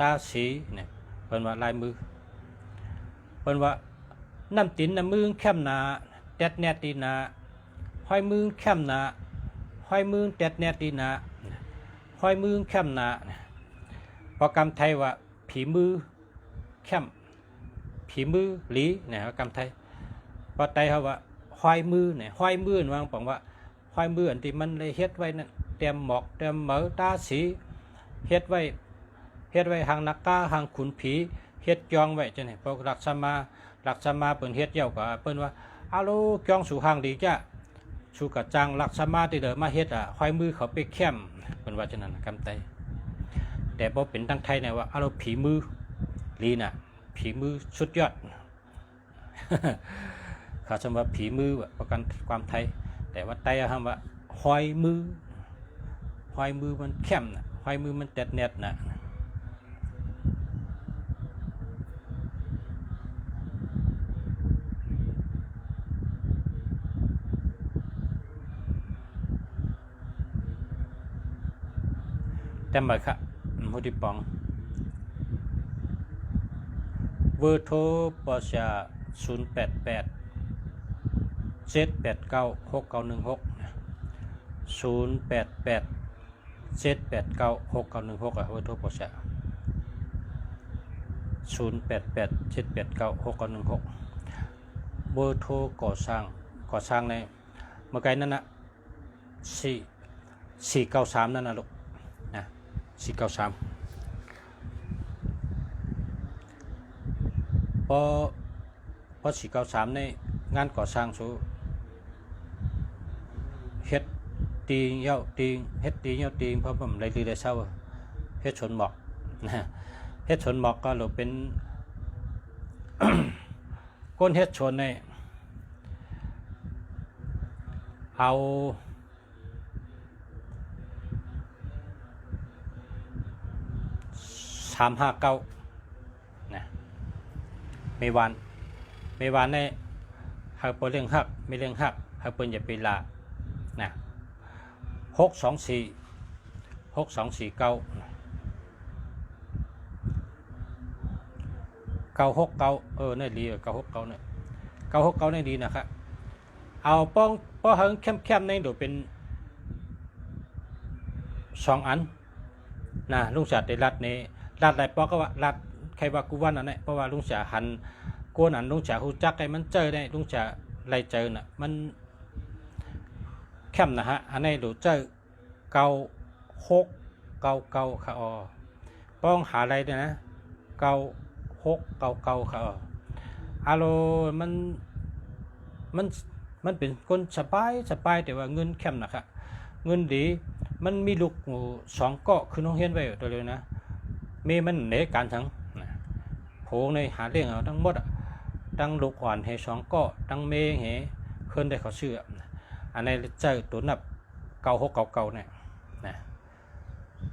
ตาสีเนี่ยเป็นว่าลายมือเป็นว่าน้ำตินน้ำมือแคมนาแดดแนตีนา ห้อยมือแคมหนาห้อยมือแตดแนดดีหนาห้อยมือแคมหนาพอกำไทยว่าผีมือแคมผีมือหลีเนี่ยกำไทยพอไตเขาว่าห้อยมือเนี่ยห้อยมือวางบอกว่าห้อยมืออันที่มันเลยเฮ็ดไว้นั่นเตรียมหมอกเตรียมเหมือตาสีเฮ็ดไว้หางนักกาหางขุนผีเฮ็ดจองไว้จังได๋พวกรักษาเปิ้นเฮ็ดเย้าก็เปิ้นว่าอาโลจองสู่หางดีจ้ะสู่กะจังรักษามาที่เด้อมาเฮ็ดห้อยมือเขาไปแคมเปิ้นว่าจังนั้นกำไตแต่บ่เป็นทางไทยเนี่ยว่าอาโลผีมือลีน่ะผีมือสุดยอดเขาสมว่าผีมือประกันความไทยแต่ว่าไตคำว่าห้อยมือมันเข้มนะห้อยมือมันแตดแนดนะแต่หมายค่ะมุติปองเวอร์โทรปอชา088 7896916 088 7896916เวอร์โทรปอชา088 7896916เบอร์โทรก่อสร้างในเมื่อไกลนั่นนะ493นั่นนะลูกนะ493พอ493ในงานก่อสร้างสูเฮ็ดตีเย้าตีเฮ็ดตีเย้าตีเพราะผมได้ลือได้เศร้าเฮ็ดชนหมอกนะเฮ็ดชนหมอกก็เราเป็น ก้นเฮ็ดชนในเอา359นะไม่วานในหากเปิ้นเรื่องฮักไม่เรื่องฮักหากเปิ้นอย่าไปลานะ624 969 969นี่ดี969เนี่ย969นี่ดีนะครับเอาป้องป้อเฮิงเข้มๆในโดเป็น2อันนะลุงศักดิ์ได้รัดนี้รัดหลายป้อก็ว่ารัดใครว่ากูว่านั่นแหละเพราะว่าลุงศักดิ์หันกวนอันลุงจ๋าฮู้จักไอ้มันเจอได้ลุงจ๋าไล่เจอน่ะมันเข้มนะฮะอันนี้ดูเจอ9699ค่ะอ๋อป้องหาอะไรเนี่ยนะ9699ค่ะอ๋ออาโลมันเป็นคนสบายแต่ว่าเงินเข้มนะครับเงินดีมันมีลูก2เกาะคือน้องเฮียนไว้ตัวเลยนะเมมันเหนการทั้งโผในหาเรื่องเอาทั้งหมดตั้งลูกอ่อนให้2เกาะตั้งเมเหเพิ่นได้เขาเชื่ออันนี้เจอตัวนับ9699เนี่ยนะ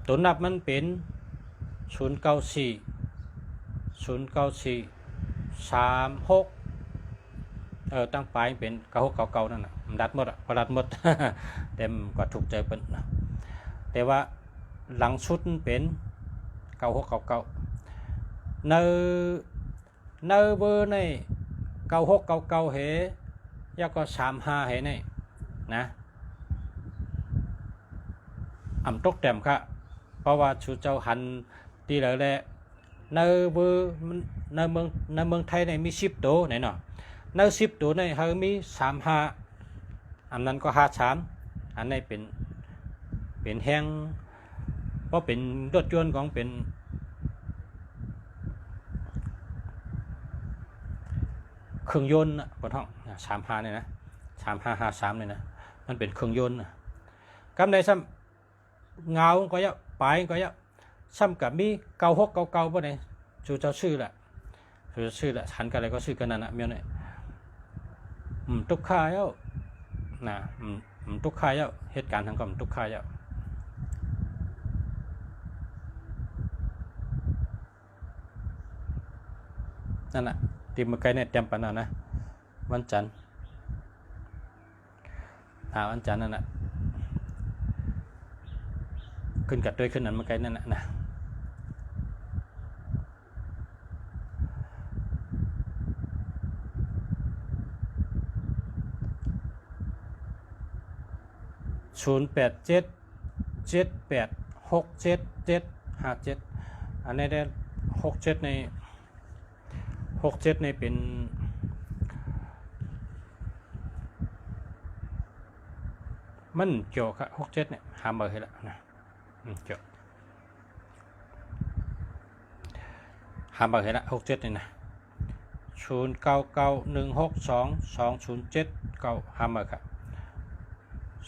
ตัวนับมันเป็น094 36ตั้งปลายเป็น9699นั่นน่ะมันดัดหมดพอดัดหมด เต็มก็ถูกใจเปิ้นแต่ว่าหลังชุดเป็น9699ในเบอร์ใน9699เหแล้วก็35เหนี่นะตกแต้มค่ะเพราะว่าชูเจ้าหันตีแล้วแหละในเบอร์ในเมืองไทยในมี10ตัวไหนเนาะใน10ตัวในเฮามี35อันนั้นก็53อันนี้เป็นแห้งเพราะเป็นรถยนต์ของเป็นเครื่องยนต์บนห้อง35เนี่ยนะ3553เนี่ยนะมันเป็นเครื่องยนต์กำได้ซ้ำเงาก็เยอะปลายก็เยอะซ้ำกับมี9699บ่ได้ชูเจ้าชื่อแหละหันกันอะไรก็ชื่อกันนั่นน่ะเมียเนี่ยทุกข่ายแล้วนะทุกข่ายแล้วเหตุการณ์ทางก็ทุกข่ายแล้วนั่นน่ะทีมเมื่อกี้เนี่ยเตรียมปานนะวันจันทร์วันจันทร์นั่นน่ะขึ้นกัดด้วยขึ้นนั้นเมื่อกี้นั่นน่ะนะ 0877867757อันนี้ได้67ในเป็นมันเกี่ยวกับ67เนี่ยหาเบอร์ให้แล้วนะเกี่ยวหาเบอร์ให้แล้ว67นี่นะ0991622079หาเบอร์ครับ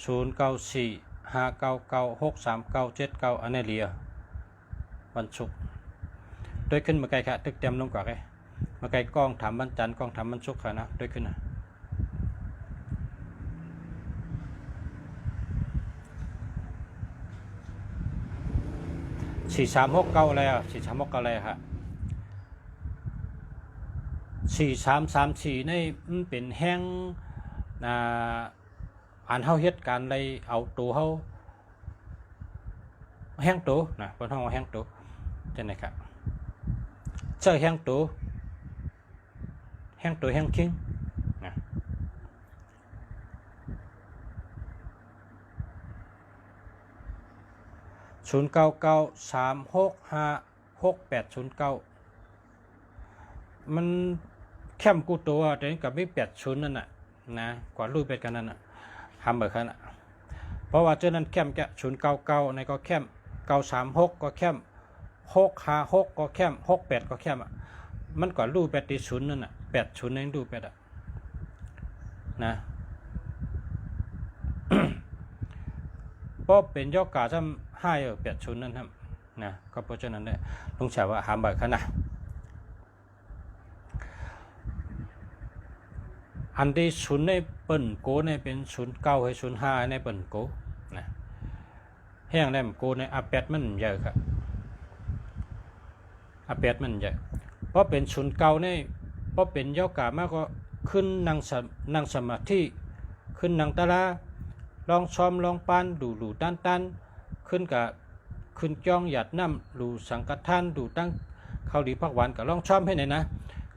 0945996397อันนี้เรียวันศุกร์โดยขึ้นมาไกลค่ะตึกเต็มลงกว่าไงมาไกลกล้องถามวันจันทร์กล้องถามวันศุกร์ค่ะนะโดยขึ้นนะ4369อะไรอ่ะ4369อะไรฮะ4334นี่มันเป็นแห้งอันเฮาเฮ็ดการอะไรเอาตัวเฮาแห้งตัวนะเพิ่นเฮาแห้งตัวจังได๋ครับเจอแห้งตัวแห้งคิงนะ0993656809มันแคมกูตัวแต่กับไม่80นั่นน่ะนะกว่ารูปเป็ดกันนั่นน่ะทำแบบนั้นน่ะเพราะว่าเจ้านั้นแคมแก099ในก็แคม936ก็แคม656ก็แคม68ก็แคมอ่ะมันกว่ารูปเป็ดที่0นั่นน่ะ80ในรูปเป็ดอ่ะนะเพราะเป็นยอดกาซ้ำ5 80นั่นครับนะก็เพราะฉะนั้นเนี่ยต้องใช้ว่าทำแบบนั้นอันที่0ในเปิ่นโกในเป็น09ให้05ในเปิ่นโกนะแห้งได้โกใน8มันใหญ่ครับ8มันใหญ่เพราะเป็น09ในเพราะเป็นยอกามากก็ขึ้นนั่งสมาธิขึ้นนั่งตาลาลองซ้อมลองปานดูตันขึ้นกับขึ้นจ้องหยัดน้ำดูสังกัดท่านดูตั้งเขาดีพักหวานกับลองซ้อมให้ไหนนะ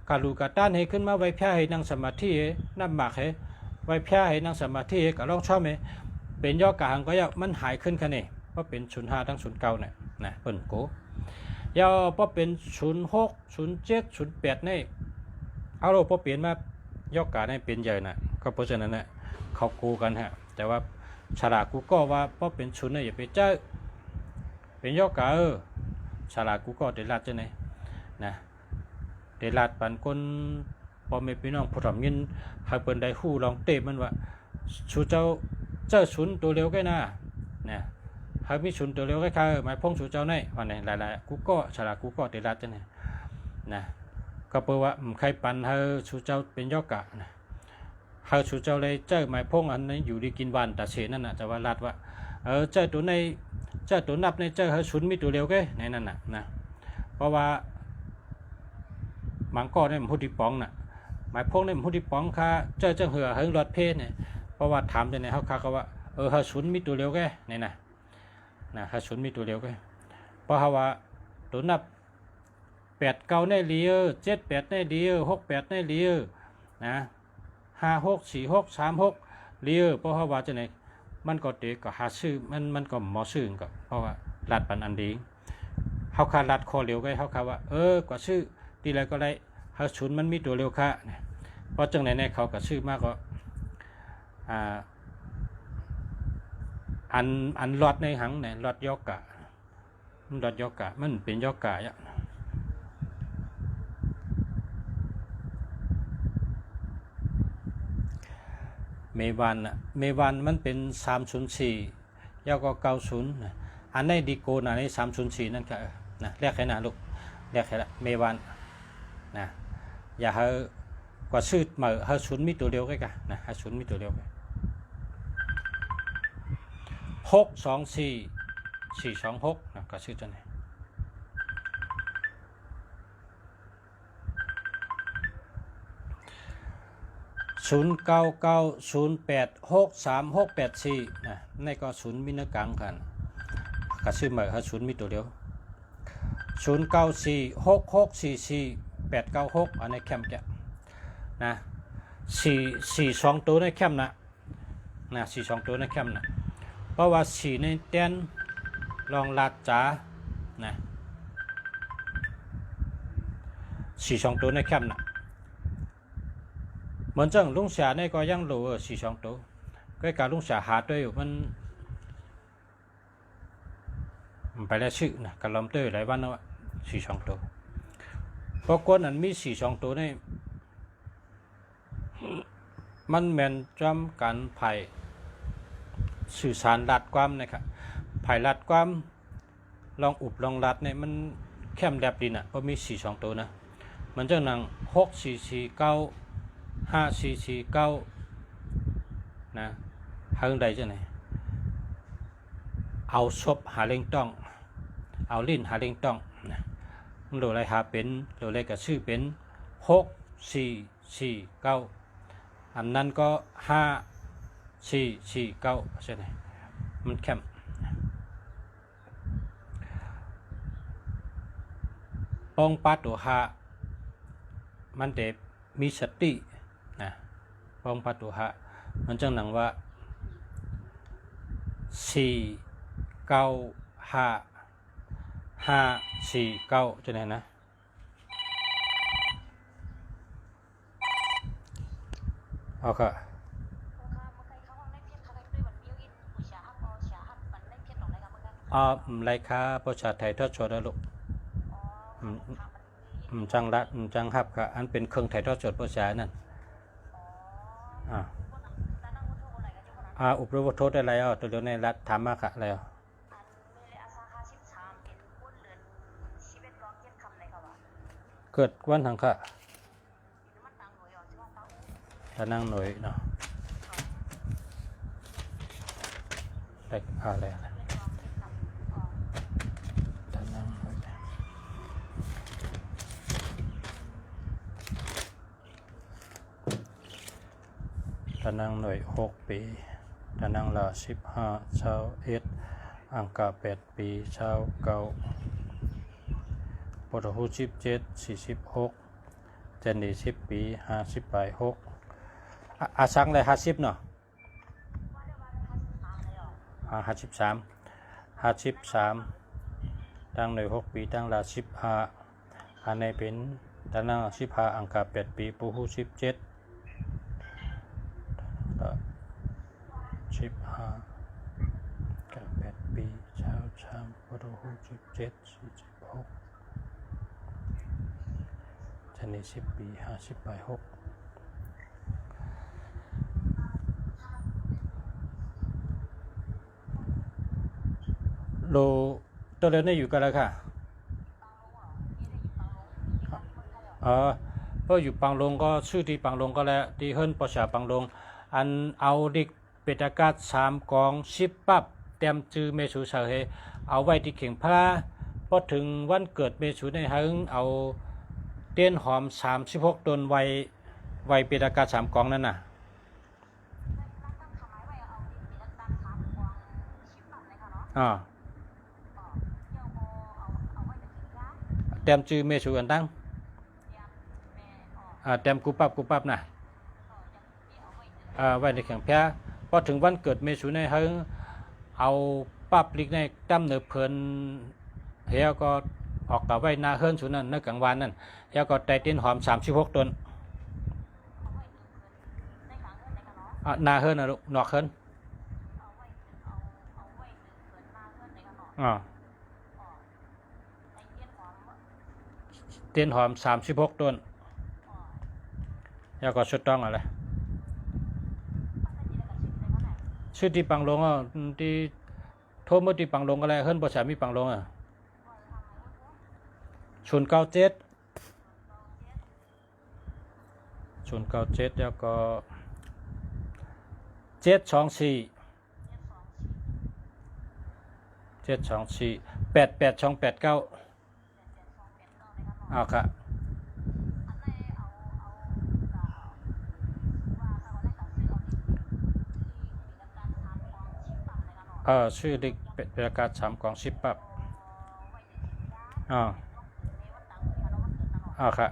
การลูกต้านให้ขึ้นมาไว้แพ้ให้นั่งสมาธิน้ำหมักให้ไว้แพ้ให้นั่งสมาธิกับลองชอบไหมเป็นย่อกลางก็ยามันหายขึ้นคะเนี่ยเพราะเป็น05ทั้ง09เนี่ยนะเปิ่นโกยาวเพราะเป็น06 07 08นี่เอาเราพอเปลี่ยนมาย่อกลางให้เป็นใหญ่นะก็เพราะฉะนั้นเนี่ยเขากูกันฮะแต่ว่าฉลาดกูก็ว่าเพราะเป็น0เนี่ยอย่าไปเจ้าเป็นย่อกลางฉลาดกูก็เดือดร้อนจะไหนนะเดลาดปันคนพอไม่พี่น้องผู้ทำยินหากเปินได้หู้ลองเตะมันว่าชูเจ้าศูนย์ตัวเร็วแค่น่ะเนี่ยหากมีศูนย์ตัวเร็วแค่ค่ะหมายพงชูเจ้าในวันไหนหลายๆกูก็ฉลาดกูก็เดลาดจะไหนนะก็เปิดว่าใครปันเฮาชูเจ้าเป็นยอกกะนะเฮาชูเจ้าเลยเจ้าหมายพงอันนั้นอยู่ดีกินวันแต่เสียนั่นน่ะจะว่าลาดว่าเจ้าตัวในเจ้าตัวนับในเจ้าเฮาศูนย์มีตัวเร็วแค่ในนั่นน่ะนะเพราะว่ามังก็ได้มันพูดที่ป้องน่ะหมายพงได้มันพูดที่ป้องค่ะเจ้าเหือเฮงรถเพศเนี่ยเพราะว่าถามจะไหนเขาค่ะก็ว่าเฮาศูนย์มีตัวเร็วแค่นี่นะเฮาศูนย์มีตัวเร็วแค่เพราะเขาว่าตัวนับ89ในเลีย78ในเลีย68ในเลียนะ564636เลียเพราะเขาว่าจะไหนมันก็เด็กก็หาซื้อมันก็หมอซื้อก็เพราะว่าลัดปันอันดีเขาค่ะลัดคอเร็วแค่เขาค่ะว่ากว่าซื้อทีไรก็ได้เฮาศูนย์มันมีตัวเร็วค่ะเพราะจังไหนเขาก็ชื่อมากก็อันลอดในหังเนี่ยลอดยอกกะมันลอดยอกกะมันเป็นยอกกะอ่ะเมวันมันเป็น304ยาวก็90อันในดีโกน่ะใน304นั่นค่ะนะเรียกแค่น่ะลูกเรียกแค่ละเมวันนะอย่าเฮากว่าชื่อมาเฮาศูนย์มีตัวเดียวกันนะเฮาศูนย์มีตัวเดียวกัน62426นะก็ชื่อตัวไหน0990863684นะในก็ศูนย์มีเนื้อกลางกันก็ชื่อมาเฮาศูนย์มีตัวเดียว0946644896อันนี้แคมป์จะนะ42ตัวในแคมป์นะ42ตัวในแคมป์นะ ราะว่าสีในเต้นลองลาดจ๋านะสีสองตัวในแคมป์นะเหมือนจังลุงเสียในก็ยังรู้สีสองตัวก็การลุงเสียหาตัวอยู่มันไปแล้วชื่อนะการล้อมตัวหลายวันแล้วสีสองตัวเพราะคนนั้นมีสีสองตัวในมันแมนจำการไผ่สื่อสารรัดความนะครับไผ่รัดความลองอุบลองรัดเนี่ยมันแคมแดบดินอ่ะเพราะมีสีสองตัวนะมันจะนั่ง6 4 4 9 5 4 4 9นะหาเรื่องใดจะไหนเอาศพหาเล่งต้องเอาลิ้นหาเล่งต้องนะมันโดยอะไรหาเป็นโดยอะไรกับชื่อเป็น6 4 4 9อันนั้นก็5 4 4 9ใช่ไหมมันแคมปองปัดตัวหามันเด็บมีสตินะปองปัดตัวหามันจังหนังว่า4 9 5 5 4 9จะไหนนะเอาค่ะไรค่ะประชาไทยทอดสดแล้วลูกจังรัดจังฮับค่ะอันเป็นเครื่องไทยทอดสดประชานั่นอุปโภคโทษอะไรตัวเดียวในรัฐถามมาค่ะอะไรเกิดวันทางค่ะจะนั่งหน่อยเนาะได้อะไรจะนั่งหน่อยจะนั่งหน่อย6 ปีจะนั่งละ15 21อังกา8 ปี29ปทหู17 46เจนดี10 ปี50 ไป6สังเลย50เนาะ53ตั้งหน่วย6 ปีตั้งละ15อันในเป็นตั้งนั่ง15อังกา8 ปีปูหู17 15กับ8 ปีปทหู17 46เจนดี10 ปี50 ไป6โลตัวเรือนได้อยู่กันแล้วค่ะก็อยู่ปังลงก็ชื่อที่ปังลงก็แล้วที่เฮิรนประชาปังลงอันเอาดิกเปตากาศ3 กอง10 ปั๊บเตรียมจือเมสูสาเหเอาไว้ที่เข่งพระพอถึงวันเกิดเมสูในหึงเอาเตี้ยนหอม36 ต้นไว้เปตากาศ3 กองนั่นน่ะเตรียมจือเมสูกันตั้งเตรียมกูปับนะไว้ในแข่งแพ้พอถึงวันเกิดเมสูในหึงเอาปั๊บลิกในตั้มเนือเพลินเฮียก็ออกกับไว้นาเฮิรนสุนันนักกลางวันนั่นเฮียก็ไตเต้นหอม36 ต้นนาเฮิรนนะลูกนอกเฮิรนเต้นหอม36 ต้นแล้วก็ชุดต้องอะไรชื่อที่ปังลงที่โทษเมื่อที่ปังลงอะไรเฮิรนประชามีปังลง097แล้วก็724 88 289เอาค่ะชื่อเด็กเป็นประกาศ3 กอง10 ปั๊บค่ะ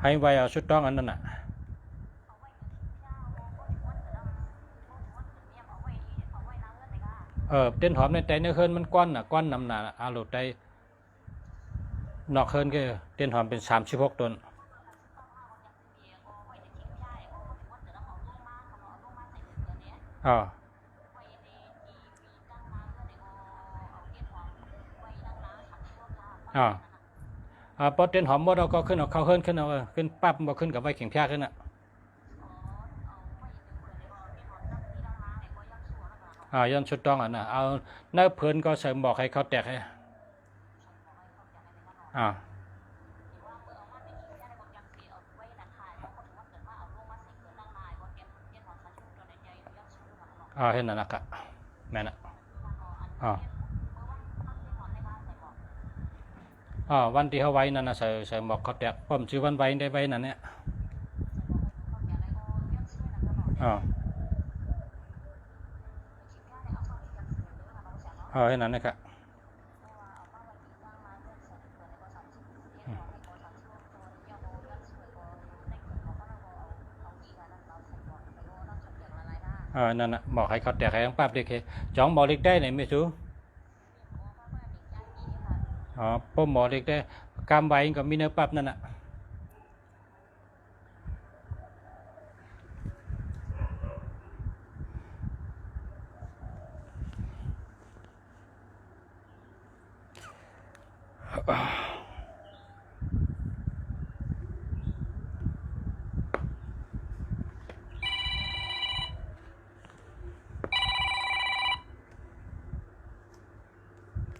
ให้ไว้เอาชุดต้องอันนั้นน่ะ เต้นหอมในใจเนื้อเฮินมันก้อนน่ะก้อนนำหนาอาลุดได้นอกเฮินก็เต้นหอมเป็น36 ต้นอ๋ออ๋อพอเต้นหอมหมดเราก็ขึ้นเอาเข้าเฮินขึ้นเอาขึ้นปั๊บบ่ขึ้นกับไว้เข่งพยาขึ้นอ่ะย้อนชุดต้องอ่ะนะเอาเนื้อเพิ่นก็เสริมบอกให้เขาแตกให้เห็นนั่นนะครับแม่น่ะวันที่เขาไว้นั่นนะใส่หมอกเขาแตกผมชื่อวันไว้ได้ไว้นั่นเนี่ยเห็นนั่นนะครับนั่นน่ะบอกให้เขาแตกให้ทั้งปั๊บเด็กจ้องบอกเล็กได้ไหนไม่รู้ป้มบอกเล็กได้กำไว้ก็มีเนื้อปั๊บนั่นน่ะ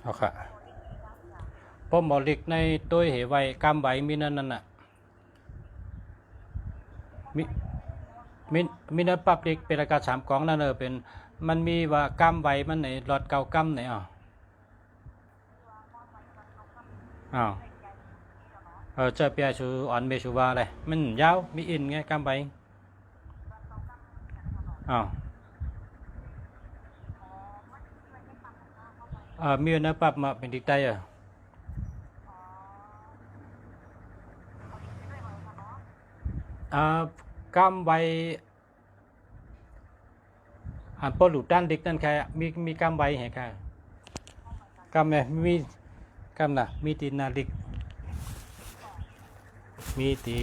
เอาค่ะป้มบอกเล็กในตัวเหไว้กำไว้มีนั่นน่ะมีเนื้อปั๊บเล็กเป็นราคา3 กล่องนั่นเป็นมันมีว่ากำไว้มันไหนหลอดเก่ากำไหนเจอเปียชูอ่อนเบชูวาเลยมันยาวมีอินไงกำไว้มีเนื้อปั๊บมาเป็นดิกได้กำไว้พอหลุดด้านดิกนั่นแค่มีกำไว้เหรอค่ะกำเนี่ยมีกำน่ะมีตีนาดิกมีตี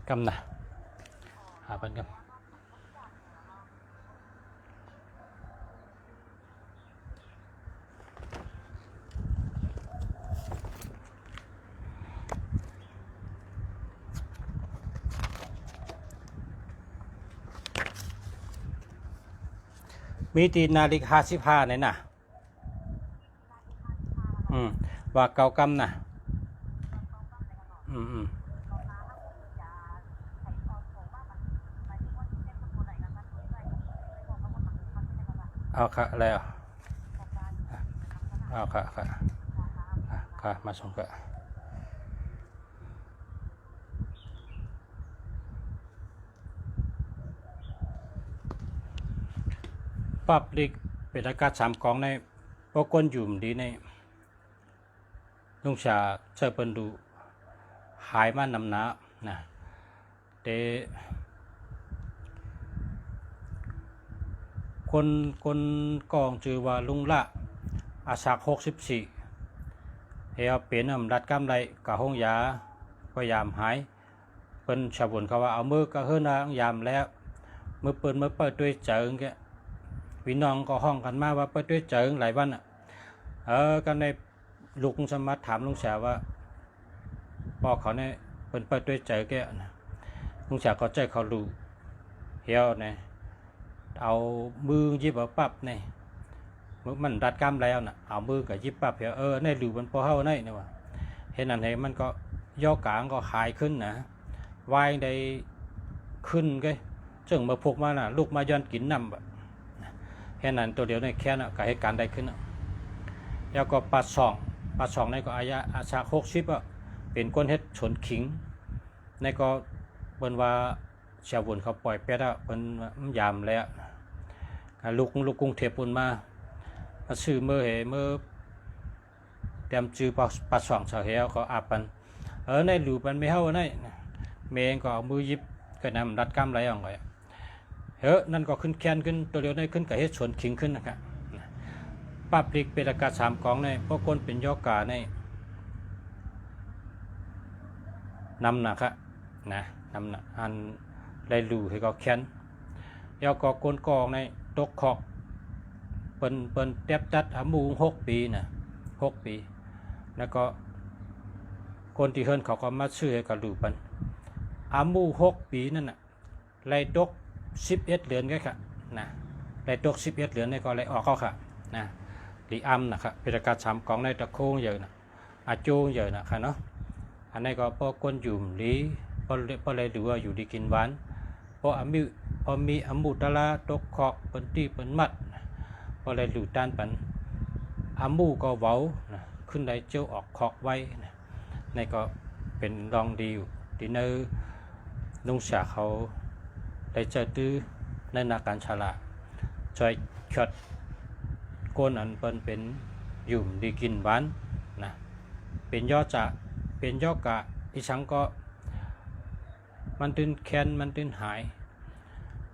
กำน่ะเป็นกำมีตีนาฬิก55เนี่ยนะว่าเก่ากำนะเอาค่ะแล้วเอาค่ะค่ะมาส่งค่ะปั๊บเล็กเป็นอากาศ3 กล่องในพวกคนอยู่ดีในลุงชาเจอเปินดูหายมานำหนานะแต่คนกองจือว่าลุงละอาศัก64เฮาเป็นรัดกำไรกับห้องยาพยายามหายเปิ้นชาวบุญเขาว่าเอามือก็เฮือนยามแล้วมือเปิ้นมือเปิดด้วยเจิงแกพี่น้องก็ห้องกันมาว่าเปิดด้วยเจิงหลายวันกันในลูกสมัติถามลุงแสว่าพอเขาเนี่ยเปิดด้วยเจิงแกลุงแสเขาใจเขารู้เฮียวเนี่ยเอามือยิบเอาปั๊บเนี่ยมันรัดกล้ามแล้วน่ะเอามือกับยิบปั๊บเฮียในหรือมันพอเฮาในเนี่ยว่าเห็นนั่นเห็นมันก็ย่อกลางก็หายขึ้นนะวายได้ขึ้นก็จึงมาพกมาน่ะลูกมาย้อนกินน้ำแบบแค่นั้นตัวเดียวในแค่น่ะก็เหตุการณ์ได้ขึ้นแล้วก็ปลาช่องในก็อาชา60เป็นก้นเฮ็ดชนขิงในก็เปิ้นว่าชาวบุญเขาปล่อยเป็ดเปิ้นยามแล้วลูกกรุงเทพปุ่นมาซื้อเมื่อ เตรียมจื้อปัดสว่างเฉาเหี่ยวเขาอาบปันในหลูปันไม่เท่าในเมงก็เอามือยิบก็นำรัดกล้ามไหลออกไปนั่นก็ขึ้นแคนขึ้นตัวเดียวได้ขึ้นกับเฮ็ดสวนขิงขึ้นนะครับป้าพลิกเป็นอากาศ3กองในพวกคนเป็นยอกาในนำนะครับนะนำนะอันไรลูให้ก็แคนยอก็ก้นกองในตกขอกเปิ้นเต็บจัดอามู6 ปีนะ6 ปีแล้วก็คนที่เฮิรนเขาก็มาซื้อให้กับลูปันอามู6 ปีนั่นน่ะไรตก11 เหรียญก็ค่ะนะไรตก11 เหรียญในก็ไรออกเขาค่ะนะลีอัมนะครับเป็นอากาศ3กองในตะโค้งเยอะนะอาจูงเยอะนะค่ะเนาะอันนี้ก็พอคนอยู่ลีพอเลยดูว่าอยู่ดีกินหวานพอมีอามูตะลาตกขอกเปิ้นตีเปิ้นมัดพอเลยดูต้านปันอามูก็เว้านะขึ้นได้เจ้าออกขอกไว้นะในก็เป็นรองดีที่เนื้อนุ่งเสียเขาได้เจอตื้อในนาการฉลาจอยขดก้นอันเป็นอยู่ดีกินหวานนะเป็นย่อกะอีสังก็มันตื่นแค้นมันตื่นหาย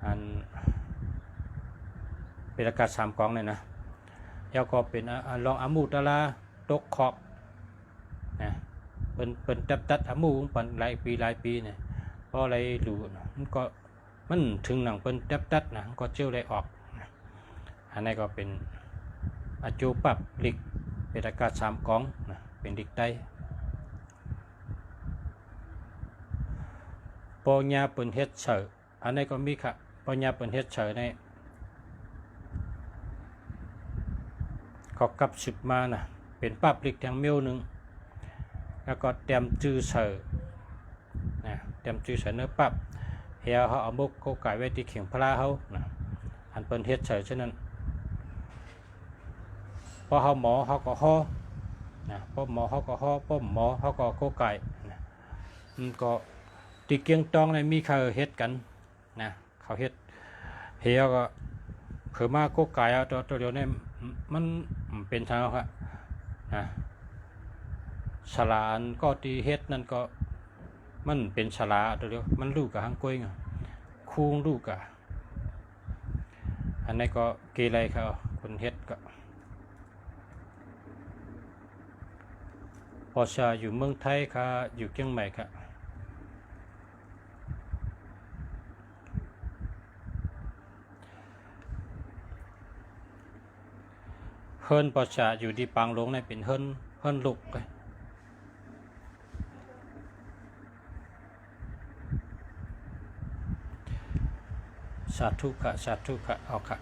อันเป็นอากาศ3กองเลยนะแล้วก็เป็นลองอามูตะลาตกขอกนะเป็นตัดอามูเป็นหลายปีเนี่ยเพราะอะไรรู้มันถึงหนังเป็นตัดนะก็เจียวได้ออกอันนี้ก็เป็นอาจูปับลิกเป็นอากาศ3กองนะเป็นลิกได้ปอญาเปิ่นเฮ็ดเฉยอันนี้ก็มีค่ะปอญาเปิ่นเฮ็ดเฉยในก็กลับสืบมานะเป็นปับลิกแทงเมียวหนึ่งแล้วก็เตรียมจื้อเฉยนะเตรียมจื้อเฉยเนื้อปับเฮียเขาเอามุกโกไก่ไว้ที่เขียงพลาเขานะอันเปิ่นเฮ็ดเฉยฉะนั้นพอเขาหมอเขาก็ห่อนะพอหมอเขาก็ห่อพอหมอเขาก็โกไก่นะมันก็ตีเกียงตองในมีเขาเฮ็ดกันนะเขาเฮ็ดเฮียก็เผื่อมาโกไก่เอาตัวเดียวเนี่ยมันเป็นทางครับนะฉลาดก็ตีเฮ็ดนั่นก็มันเป็นฉลาดตัวเดียวมันลูกกับหางกล้วยคูงลูกกับอันนี้ก็เกลัยเขาคนเฮ็ดก็พอชาอยู่เมืองไทยค่ะอยู่เชียงใหม่ค่ะเฮิรนปอชาอยู่ที่ปางหลวงในเป็นเฮิรนลูกสาธุค่ะสาธุค่ะเอาค่ะ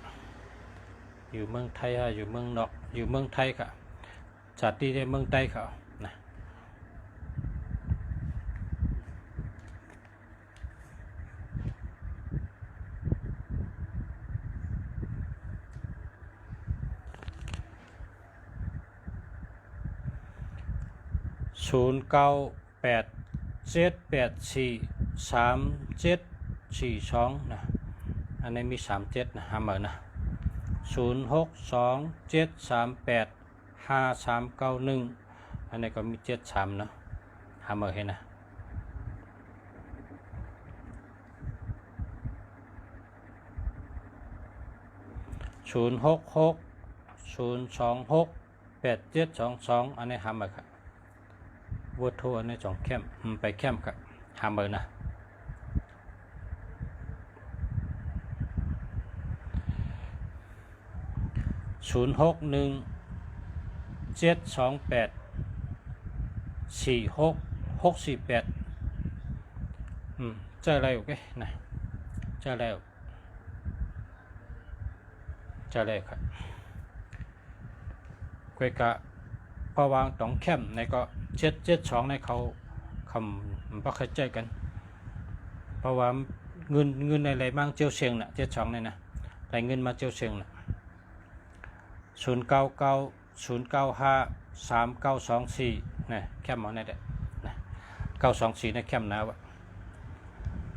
อยู่เมืองไทยค่ะอยู่เมืองนอกอยู่เมืองไทยค่ะจัดที่ในเมืองไทยค่ะนะ0987843742นะอันนี้มี37นะ5 นะ0627385391อันนี้ก็มี73นะ5เห็นนะ066 026 8722อันนี้5ครับวัตถุอันนี้2เข้มไปเข้มครับ5นะ061-728-46648เจออะไรโอเคนะเจอแล้วครับคุยกับพอวางต้องเข้มในก็772ในเขาคำบ่เข้าใจกันเพราะว่าเงินอะไรบ้างเจียวเชียงน่ะ72นี่นะได้เงินมาเจียวเชียงน่ะ0990953924นี่แคมเอาได้นะ924ในแคมนะวะ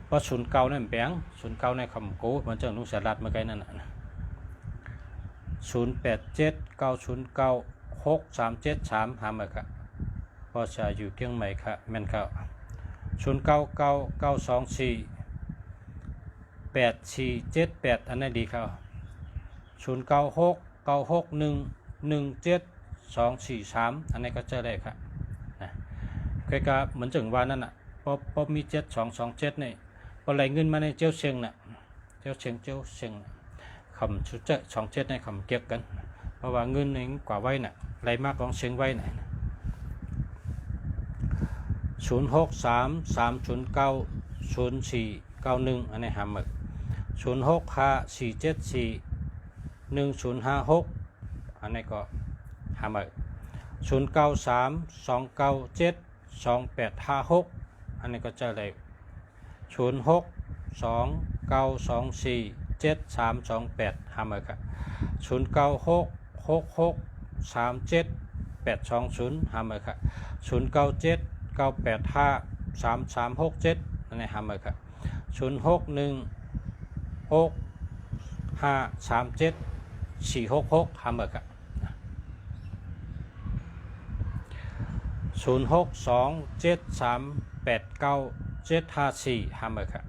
เพราะ09นั่นแบง09ในคำโก้มันจะนุ่งสลัดมาไกลนั่นน่ะ087909606 0966373หามาค่ะพอจะอยู่เกียงใหม่ค่ะแม่นค่ะ0999248478อันนั้นดีค่ะ0969611723อันนี้ก็เจอได้ค่ะนะคือก็เหมือนจังว่านั่นน่ะพอมี7227นี่พอไหลเงินมาในเจ้าเชียงน่ะเจ้าเชียงคำชุดเจ้า27ในคำเก็บกันเพราะว่าเงินนี่กว่าไว้น่ะไหลมากของเชียงไว้น่ะ0633090491อันนี้หาหมึก0654741056อันนี้ก็หาหมึก0932972856อันนี้ก็เจอเลย0629247328หาหมึกอะ0966678220หาหมึกอะ0979853367อันนี้หาหมึกอะ0616537466หาหมึกอะ0627389754หาหมึกอะ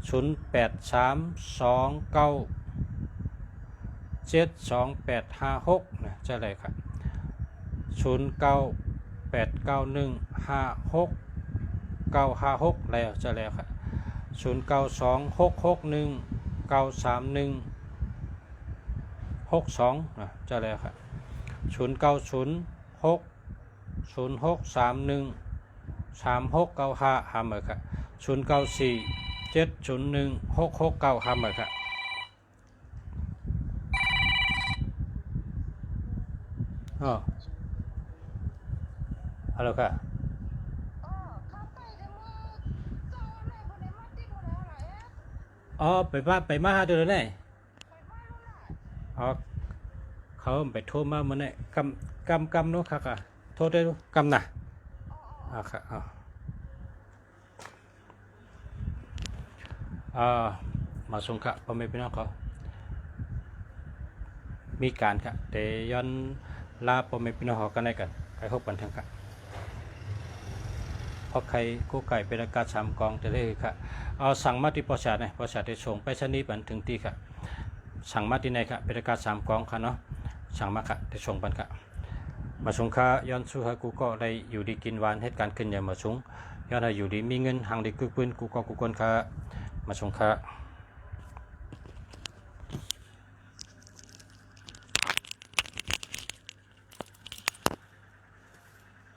0832972856นะจะเลยครับ0989156956แล้วจะแล้วครับ092661936162นะจะแล้วครับ090606313695หาหมึกครับ0947016695หาหมึกครับฮัลโหลค่ะไปมาหาดูเลยเนี่ยเขาไปโทรมาเมื่อไหร่กำนู้นค่ะโทรได้ดูกำน่ะค่ะมาส่งค่ะพ่อแม่พี่น้องเขามีการค่ะเดี๋ยวย้อนลาพ่อแม่พี่น้องเขากันได้กันใครพบกันทั้งค่ะเพราะใครกู้ไก่เป็นอากาศ3 กองจะได้ค่ะสั่งมาที่ประชาเนี่ยประชาได้ส่งไปชนีบันถึงที่ค่ะสั่งมาที่ไหนค่ะเป็นอากาศ3 กองค่ะเนาะสั่งมาค่ะได้ส่งบันค่ะมาส่งค่ะย้อนสู้ให้กูก็ได้อยู่ดีกินหวานเหตุการณ์ขึ้นอย่างมาส่งย้อนให้อยู่ดีมีเงินหังดีกึกปืนกูก็กูคนค่ะมาส่งค่ะ